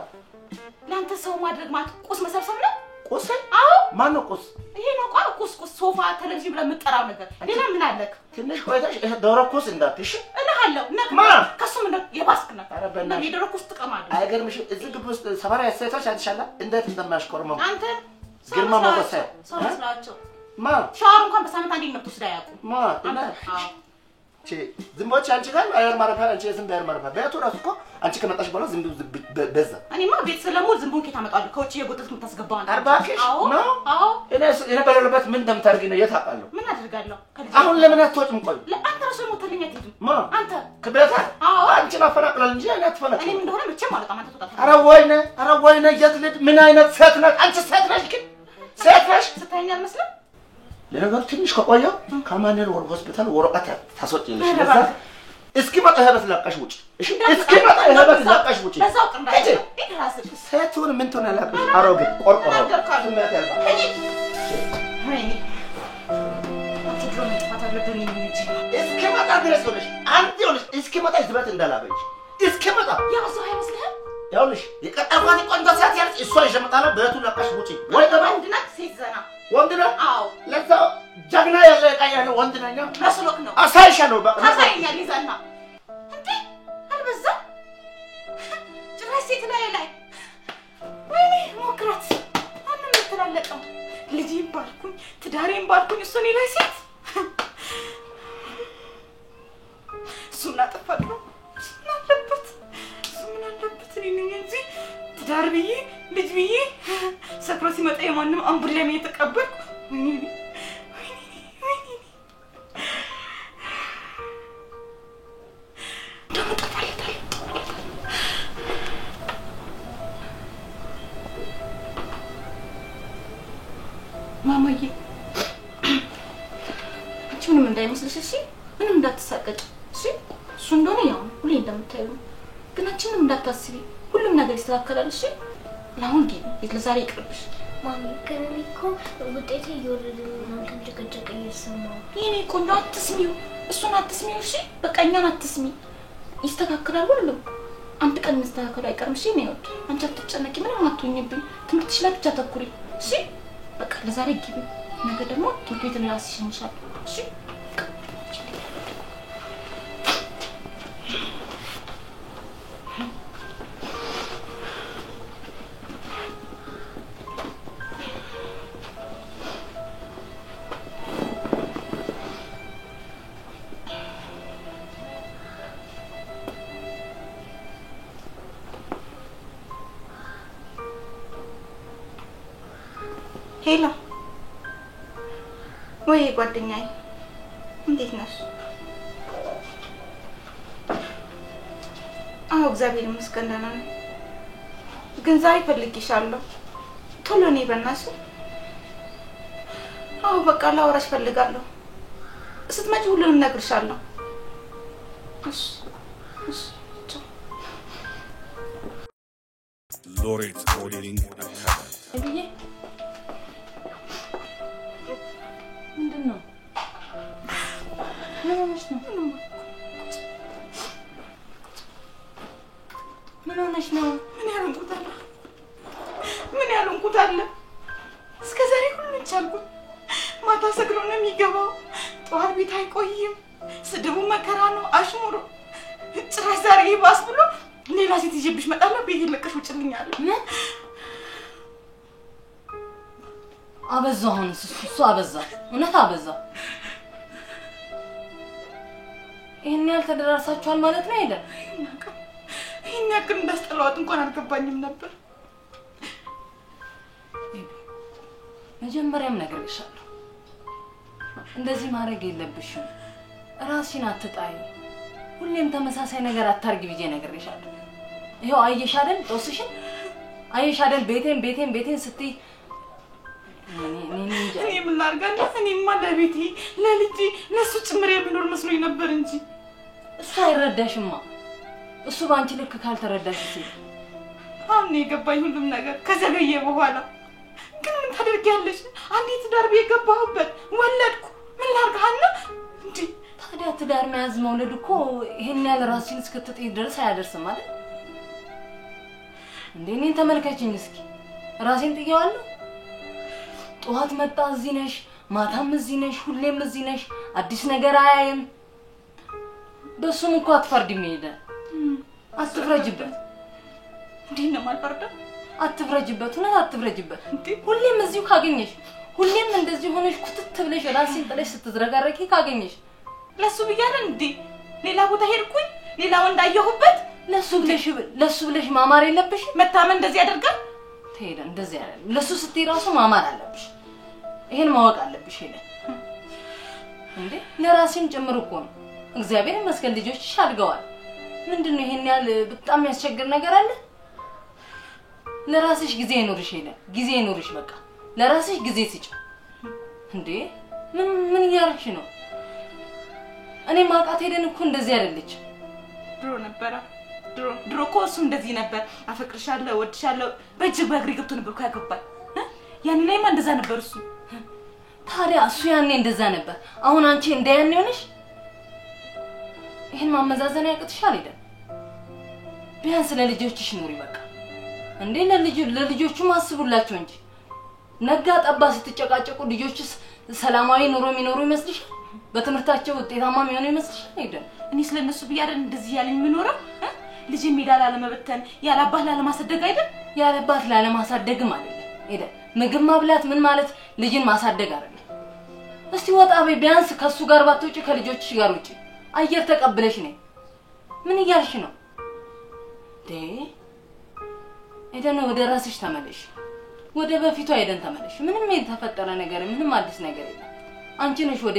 ለአንተ ሰው ማድረግ ማለት ቁስ መሰብሰብ ነው ቁስ አዎ ማን ነው ቁስ ይሄ ነው ቁስ ሶፋ ቴሌቪዥን ብለህ የምትጠራው ነገር ሌላ ምን አለክ ትንሽ ቆይተሽ ዶሮ ቁስ እንዳትሽ እልሃለሁ ማ ከሱም ነው የባስክ ነው ኧረ በእናትሽ የዶሮ ቁስ ትቀማለህ አይገርምሽም እዚህ ግቢ ውስጥ ሰባራ ያሰይቶች አንተሻላ እንዴት እንደማያሽኮርመው አንተ ግርማ ሞገስ ሰው መስላቸው ማ ሻወር እንኳን በሳምንት አንዴ ነው ትወስዳ ያውቁ ማ ዝምቦች አንቺ ጋር አየር ማረፊያ አንቺ ዝም በአየር ማረፊያ ቤቱ ራሱ እኮ አንቺ ከመጣሽ በኋላ ዝም በዛ እኔማ ቤት ስለሞት ዝምቡን ከታ መጣለሁ ከውጭ የጎተትኩ የምታስገባው አንተ አርባክሽ ነው አዎ እኔ በሌለበት ምን እንደምታርጊ ነው የታውቃለሁ ምን አደርጋለሁ አሁን ለምን አትወጭም ቆይ ለአንተ ራሱ ሞተልኝ አትሄድም ማ አንተ ክብረታ አዎ አንቺ ማፈናቅላል እንጂ እኔ አትፈናቅል እኔም እንደሆነ መቼም አልወጣም አንተ ትወጣለህ ኧረ ወይኔ የት ልድ ምን አይነት ሴት ነሽ አንቺ ሴት ነሽ ግን ሴት ነሽ ስታየኝ አልመስልም ለነገሩ ትንሽ ከቆየው ከማንል ሆስፒታል ወረቀት ታስወጪልሽ ለዛ እስኪ መጣ ህበት ላቀሽ ውጪ እሺ እስኪ መጣ ህበት ላቀሽ ውጪ ለዛው ጥንዳይ እራስህ ሴቱን ምን ትሆናለሽ አሮጌ ቆርቆሮ ስሜት ያልባ ወይኔ አንተ ድሮ መጥፋት አለብኝ እንጂ እስኪ መጣ ድረስ ሆነሽ አንተ ሆነሽ እስኪ መጣ ህበት እንዳላበጅ እስኪ መጣ ያው ሰው አይመስልህም ያውልሽ የቀጠፋት ቆንጆ ሰዓት ያልሽ እሷ ይሸመጣለ በቱ ላቀሽ ውጪ ወይ ደግሞ ወንድ ነህ ሴት ዘና ወንድ ነህ አዎ ለዛው ጀግና ያለ ቀያለ ወንድ ነኝ መስሎክ ነው አሳይሻለሁ በቃ ታሳይኛል ይዘና እንዴ አልበዛ ጭራሽ ሴት ላይ ወይኔ ሞክራት አንተ ምትላለቀው ልጅም ባልኩኝ ትዳሬም ባልኩኝ እሱ ላይ ሴት እሱን አጠፋለሁ ምን አለበት እኔ ነኝ እንጂ ትዳር ብዬ ልጅ ብዬ ሰክሮ ሲመጣ የማንም አምቡላ ነው የተቀበልኩ ወይኔ ማማዬ አንቺ ምንም እንዳይመስልሽ እሺ ምንም እንዳትሳቀቂ እሺ እሱ እንደሆነ ያው ሁሌ እንደምታዩ ግን አንቺ ምንም እንዳታስቢ ሁሉም ነገር ይስተካከላል እሺ ለአሁን ግን ለዛሬ ይቅርብሽ ማሚ ግን እኮ ውጤቴ እየወረደ ነው አንተን ጭቅጭቅ እየሰማሁ የኔ ቆንጆ አትስሚው እሱን አትስሚው እሺ በቃ እኛን አትስሚ ይስተካከላል ሁሉም አንድ ቀን መስተካከሉ አይቀርም እሺ ነው አንቺ አትጨነቂ ምንም አትሆኝብኝ ትምህርትሽ ላይ ብቻ ተኩሪ እሺ በቃ ለዛሬ ግቢ ነገ ደግሞ ትምህርት ቤት ነው ያስሽንሻል እሺ ሄሎ ወይ ጓደኛዬ እንዴት ነሽ? አዎ እግዚአብሔር ይመስገን ደህና ነኝ። ግን ዛሬ ፈልጌሻለሁ። ቶሎ ነይ በእናትሽ። አዎ በቃ ላወራሽ ፈልጋለሁ። ስትመጪ ሁሉንም እነግርሻለሁ። እሺ እሺ Laureate Modeling Academy. ምንድነው? ምን ሆነሽ ነው? ምን ያልኩት አለ? እስከ ዛሬ ሁሉን ቻልኩት። ማታ ሰክሮ ነው የሚገባው። ጠዋት ቤት አይቆይም። ስድቡ መከራ ነው፣ አሽሙሩ። ጭራሽ ዛሬ ይባስ ብሎ ሌላ ሴት ይዤብሽ መጣለሁ። ቤት ለቀሽ ውጭልኝ አለ። አበዛው። አሁንስ እሱ አበዛ፣ እውነት አበዛ። ይሄን ያህል ተደራርሳችኋል ማለት ነው አይደል? ይሄን ያክል እንዳስጠላዋት እንኳን አልገባኝም ነበር። መጀመሪያም ነግሬሻለሁ፣ እንደዚህ ማድረግ የለብሽም። ራስሽን አትጣይ። ሁሌም ተመሳሳይ ነገር አታርጊ ብዬ ነግሬሻለሁ። ይሄው አየሽ አይደል ጦስሽን? አየሽ አይደል ቤቴን ስትይ እኔ ምን ላድርጋለሁ? እኔማ ለቤቴ ለልጄ ለሱ ጭምር የሚኖር መስሎኝ ነበር እንጂ እሱ አይረዳሽማ። እሱ ባንቺ ልክ ካልተረዳሽ ሲል አሁን የገባኝ ሁሉም ነገር ከዘገየ በኋላ ግን ምን ታደርጊያለሽ? አንዲት ትዳር ቤት ገባሁበት ወለድኩ። ምን ላድርጋለሁ እንዴ? ታዲያ ትዳር መያዝ መውለድ እኮ ይሄን ያህል ራስሽን እስክትጥይ ድረስ አያደርስም አይደል? እንዴ እኔን ተመልከችኝ እስኪ። ራሴን ጥየዋለሁ። ጠዋት መጣ እዚህ ነሽ፣ ማታም እዚህ ነሽ፣ ሁሌም እዚህ ነሽ። አዲስ ነገር አያየም። በሱም እኮ አትፈርድም ይሄዳል። አትፍረጅበት። እንዴ ነው ማልፈርደው? አትፍረጅበት፣ እውነት አትፍረጅበት። ሁሌም እዚሁ ካገኘሽ፣ ሁሌም እንደዚህ ሆነሽ ኩትት ብለሽ ራስሽን ጥለሽ ስትዝረጋረቂ ካገኘሽ ለሱ ብያለሁ እንዴ? ሌላ ቦታ ሄድኩኝ፣ ሌላ ወንድ አየሁበት። ለሱ ብለሽ ማማር የለብሽ። መታመን እንደዚህ ያደርጋል? ተሄደ እንደዚህ አይደለም። ለሱ ስትይ ራሱ ማማር አለብሽ። ይሄን ማወቅ አለብሽ። ሄደ እንዴ ለራስሽም ጭምር እኮ ነው። እግዚአብሔር ይመስገን ልጆችሽ አድገዋል። ምንድነው ይሄን ያህል በጣም ያስቸግር ነገር አለ? ለራስሽ ጊዜ ይኖርሽ። ሄደ ጊዜ ይኖርሽ። በቃ ለራስሽ ጊዜ ስጪ። እንዴ ምን ያርክሽ ነው? እኔ ማቃት ሄደን እኮ እንደዚህ አይደለች። ድሮ ነበር ድሮ እኮ እሱ እንደዚህ ነበር። አፈቅርሻለሁ፣ ወድሻለሁ በእጅግ በእግሬ ገብቶ ነበር እኮ ያገባል። ያኔ ላይማ እንደዛ ነበር እሱ። ታዲያ እሱ ያኔ እንደዛ ነበር፣ አሁን አንቺ እንደያኔ ሆነሽ? ይሄን ማመዛዘን ያቅትሻል አይደል? ቢያንስ ለልጆችሽ ኑሪ በቃ። እንዴ ለልጆቹ ማስቡላቸው እንጂ ነጋ ጠባ ስትጨቃጨቁ ልጆችስ ሰላማዊ ኑሮ የሚኖሩ ይመስልሻል? በትምህርታቸው ውጤታማ የሚሆኑ ይመስልሻል? አይደል? እኔ ስለነሱ ብያለሁ እንደዚህ ያለኝ የምኖረው ልጅ ሜዳ ላለመበተን ያላባት ላለማሳደግ አይደል? ያላባት ላለማሳደግም አይደለም አይደል? ምግብ ማብላት ምን ማለት ልጅን ማሳደግ አይደለም። እስቲ ወጣ በይ ቢያንስ ከሱ ጋር ባትወጪ ከልጆችሽ ጋር ውጪ። አየር ተቀብለሽ ነይ። ምን እያልሽ ነው? ኤደን ወደ ራስሽ ተመለሽ። ወደ በፊቱ አይደን ተመለሽ። ምንም የተፈጠረ ነገር ምንም አዲስ ነገር የለም። አንቺ ነሽ ወደ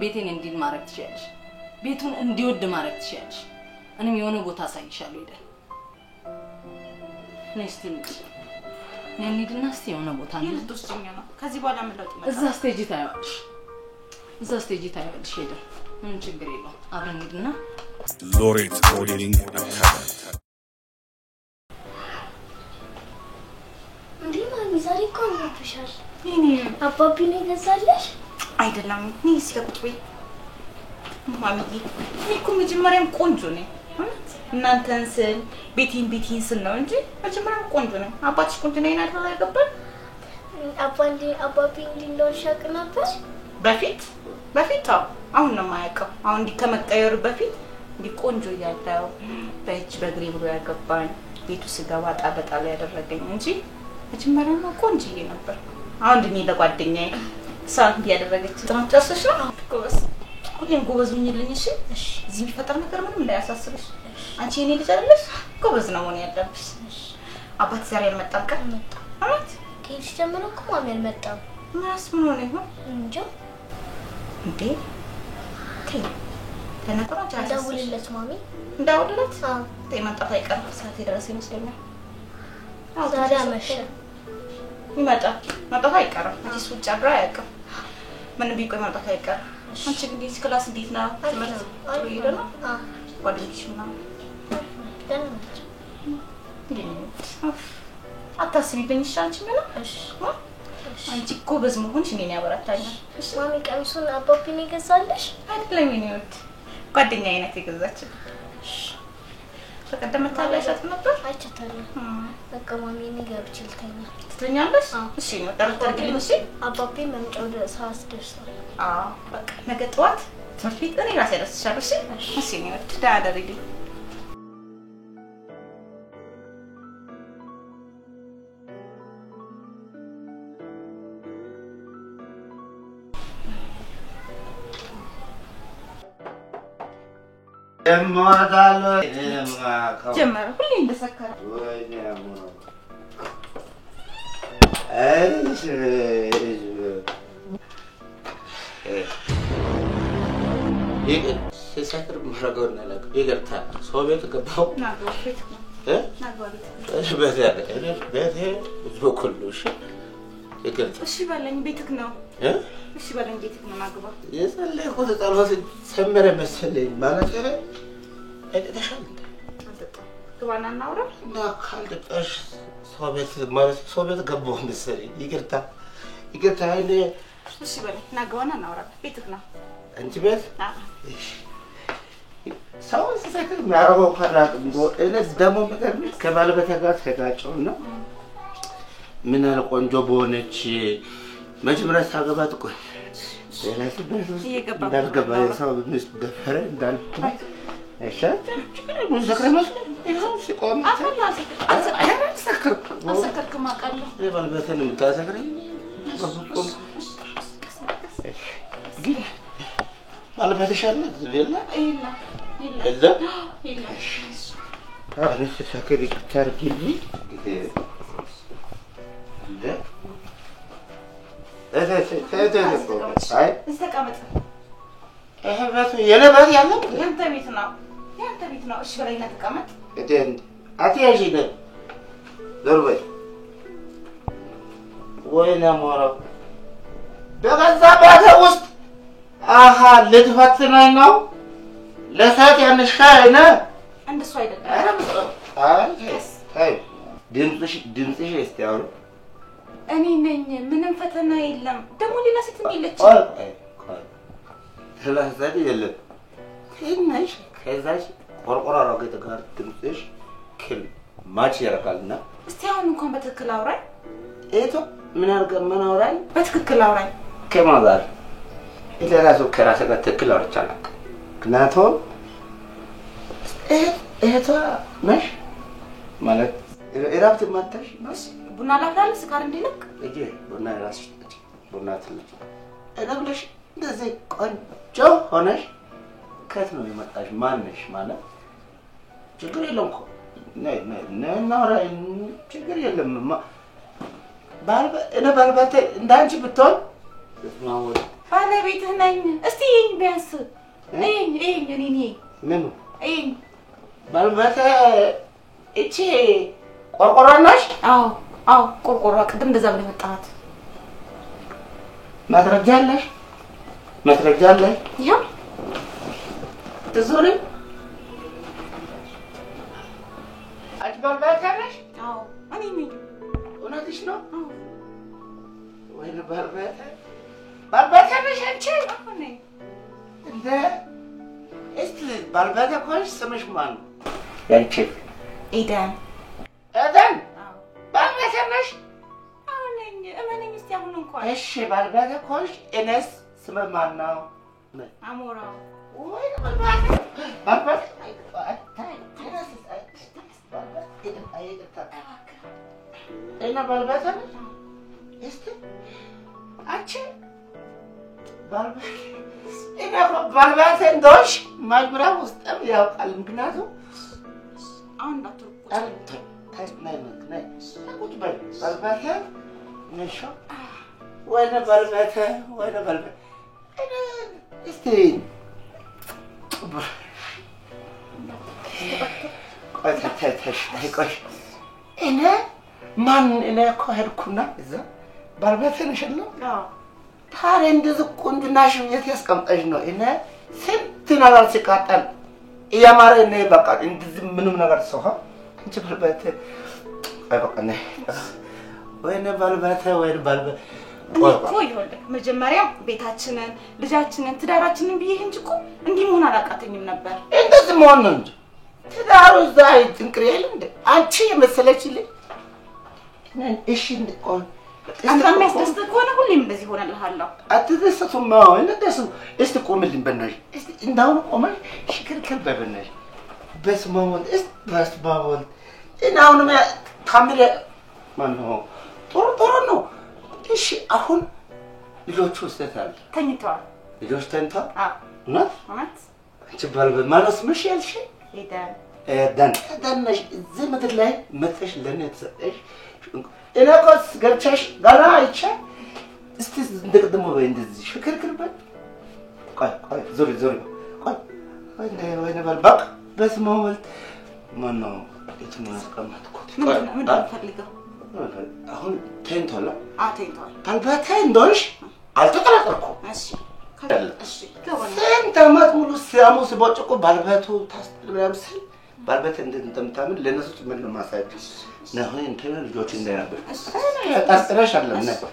ቤቴን እንዲል ማድረግ ትችያለሽ። ቤቱን እንዲወድ ማድረግ ትችያለሽ። እኔም የሆነ ቦታ አሳይሻለሁ ኤደን። ነስቲ ነኝድና እስቲ የሆነ ቦታ ነው ልትወስጂኝ ነው። ከዚህ በኋላ ምን ለውጥ ይመጣል? እዛ ስቴጅ ታያለሽ ኤደን። ምን ችግር የለውም። አብረን ሄድና ሎሬት ሞዴሊንግ አካዳሚ እንዴ ማሚ ዛሬ እኮ አምሮብሻል። እኔ አባቢ ነው የገዛልሽ? አይደለም እኔ ሲለቁጥ ወይ ማሚዬ እኔ እኮ መጀመሪያም ቆንጆ ነኝ። እናንተን ስል ቤቴን ስል ነው እንጂ መጀመሪያም ቆንጆ ነኝ። አባትሽ ቆንጆ ነኝ አይደል? ያገባል አባቢ እንዲኖርሽ ያውቅ ነበር በፊት አሁን ነው የማያውቀው። አሁን እንዲህ ከመቀየሩ በፊት እንዲህ ቆንጆ እያለሁ በእጅ በእግሬ ብሎ ያገባኝ ቤቱ ስገባ ጣበጣ ላይ ያደረገኝ እንጂ መጀመሪያም ቆንጆዬ ነበር። አሁን ድኝ ለጓደኛዬ ሳን ያደረገች ተመጣጣሽ ነው። ሁሌም ጎበዝ ሁኚልኝ እሺ? እዚህ የሚፈጠር ነገር ምንም እንዳያሳስብሽ። አንቺ የኔ ልጅ አይደለሽ? ጎበዝ ነው መሆን ያለብሽ። አባት ዛሬ አልመጣም ቀን መጣ አላት። ከዚህ ጀምሮ እኮ ማሚ አልመጣም። ምን ሆነ ይሆን እንጃ። እንዴ ተነጥሯ ደውልለት ማሚ። እንደውልለት? መምጣት አይቀርም። ሰዓት የደረሰ ይመስለኛል። ዛሬ አመሸ። ይመጣል። መምጣቱ አይቀርም። እዚህ ውጭ አድሮ አያውቅም። ምንም ቢቆይ መምጣቱ አይቀርም። አንቺ ግን ዲስ ክላስ እንዴት ነው? ትምህርት ጥሩ ይሄደ ነው? ጓደኞችሽ ምናምን ደህና ናቸው። አታስቢብኝ እሺ? አንቺ ምን ነው? እሺ አንቺ ጎበዝ መሆንሽ እኔን ያበረታኛል። እሺ ማሚ ቀሚሱን አባቢ ነው የገዛልሽ? አይደለም የኔ ወድ ጓደኛዬ ናት የገዛችው። በቀደም ታላሻት ነበር አይቻታለሁ። በቃ ማሚ እኔ ገብቼ ልተኛ። ትተኛለሽ? እሺ ነው ተረጋግልኝ። እሺ አባቢ መምጫው ሰዓት ደርሷል። በቃ ነገ ጠዋት ትምህርት ቤት እኔ ራሴ አደርስሻለሁ። እሺ እሺ ነው ደህና ደሪልኝ። ጀመረ ሁሌ እንደሰከረ ሲሰክር ምሽረገውና ለቅ ይገርታ ሰው ቤት ገባው ቤቴ በኩሉሽ ይገርታ እሺ በለኝ ቤትክ ነው እሺ በለኝ ቤትክ ነው ናግባ የጸለይኩት ጸሎት ሰመረ መሰለኝ ማለት ተሻለ ግባና እናውራ እና ካልደቀሽ ሰው ቤት ገባው መሰለኝ ይገርታ አይኔ እሺ በለኝ ናግባና እናውራ ቤትክ ነው አንቺ ቤት ሰው ሲሰክር የሚያረገው ካላቅ እነዚህ ደግሞ ምክር ከባለቤቴ ጋር ተጋጨውና ምን አለ ቆንጆ በሆነች መጀመሪያ ሳገባት ቆይ እንዳልገባ ሰው ሚስት ደፈረ እንዳልኩ እሺ ሙዚቃ መስሎኝ ይኸው ሲቆም አሰከርክም አውቃለሁ የባለቤቴን የምታሰክረኝ በፍጹም ግን ባለቤትሽ አለ ሌላ إلا أنا سأفكر كتار جيلي لا هذا هاي استقامت بس يلا بس يلا أنت بيتنا إيش بلاينا تقامت إذن أتيجي ده ضربي وين أمورك بغزة بعد وسط آها لتفتنا إنه ለሳት ያንሽካይና እንደሱ አይደለም አይ ድምጽሽ እስቲያው እኔ ነኝ ምንም ፈተና የለም ደግሞ ሌላ ሴት እንደለች ስለዚህ የለም ትንሽ ከዛሽ ቆርቆራው ጋር ድምጽሽ ክል ማች ያረካልና እስቲ አሁን እንኳን በትክክል አውራኝ እቶ ምን አውራኝ በትክክል አውራኝ ከማዛር ኢለራሱ ከራስ ጋር ትክክል አውርቻለሁ ምክንያቱም እህቷ ነሽ ማለት እራብት ማታሽ ነሽ ቡና ላፍላል ስካር እንዲልክ እጄ ቡና ራስሽ ቡና ትልቅ እነብለሽ እንደዚህ ቆንጆ ሆነሽ ከት ነው የመጣሽ ማን ነሽ ማለት ችግር የለም እኮ ነይ ችግር የለም ባልባቴ እንዳንቺ ብትሆን ባለቤትህ ነኝ እስቲ ቢያንስ እኔ ምን ባልባቴ እቺ ቆርቆሮ ነሽ አዎ ቆርቆሮ ቅድም እንደዛ ብለህ መጣሃት ማስረጃ አለሽ ይሄው ትዞሪ አንቺ ባልባቴ ነሽ አዎ እኔ ነኝ እውነትሽ ነው ወይኔ ባልባቴ ነሽ አንቺ አሁን እንደ እስቲ ባልባቴ ኮንሽ ስምሽ ማን ነው ያንቺ ኤደን ባልባቴ ነሽ አሁን ነኝ እመነኝ እስቲ አሁን እንኳን እሺ ባልባቴ ኮንሽ እኔስ ስም ማን ነው አሞራ ወይ ባልባቴ እና ባልባቴ ነሽ እስቲ አንቺ ባልባቴ እንደሆንሽ ማጅብራ ውስጥም ያውቃል ምክንያቱም አሁን እንዳትርቁ ቁጭ በል ባልባቴ ነሽ ወይኔ ባልባቴ እስቲ ቆይ እኔ ማን እኔ እኮ ሄድኩና እዛ ባልባቴ ነሽ የለም ታዲያ እንደዚህ ቁንጅናሽ የት ያስቀምጠሽ ነው እኔ ስንት ነገር ሲቃጠል እያማረ እኔ በቃ እንደዚህ ምንም ነገር ሰው አንቺ ባልባቴ በቃ ነይ ወይኔ ባልባቴ እኮ ይኸውልህ መጀመሪያ ቤታችንን ልጃችንን ትዳራችንን ብዬ እንጂ እኮ እንዲህ መሆን አላቃተኝም ነበር እንደዚህ መሆን ነው እንጂ ትዳሩ እዛ ጥንቅር የለም እንደ አንቺ የመሰለችልኝ እሺ እንደቆን አንተ የሚያስደስት ከሆነ ሁሌም እንደዚህ ሆነልሃለሁ አትደሰቱም እንደሱ እስቲ ቆምልኝ በእናትሽ እስቲ እንዳሁን ቆመሽ ሽክርክር በእናትሽ በስመ አብ በስመ አብ እና አሁንም ካሜራ ማነው ጥሩ ነው እሺ አሁን ልጆቹ ወስተታል ተኝተዋል ልጆች ተኝተዋል እውነት አንቺ ባልበል ማለት ምሽ ያልሽ ኤደን ነሽ እዚህ ምድር ላይ መጥተሽ ለኔ ተሰጠሽ እኔ እኮ ገብቻሽ ገና አይቼ እስቲ እንደቅድሞ በይ እንደዚህ ሽክርክር በል ቆይ ዞሪ ወይኔ በልባቅ በስመ አብ ወልድ ማነው የትኛው ያስቀመጥኩት? ምንድን ነው ፈልገው? አሁን ተኝቷል። ተኝቷል። ባልባታ እንደሆንሽ አልተጠራጠርኩም። እሺ ስንት ዓመት ሙሉ ሲያሙ ሲቦጭቁ ባልበቱ ታስጥልም ስል ባልበት እንደምታምን ለነሱ ምን ማሳየት ነው? እንትን ልጆች እንዳይነበር ጠርጥረሽ አለም ነበር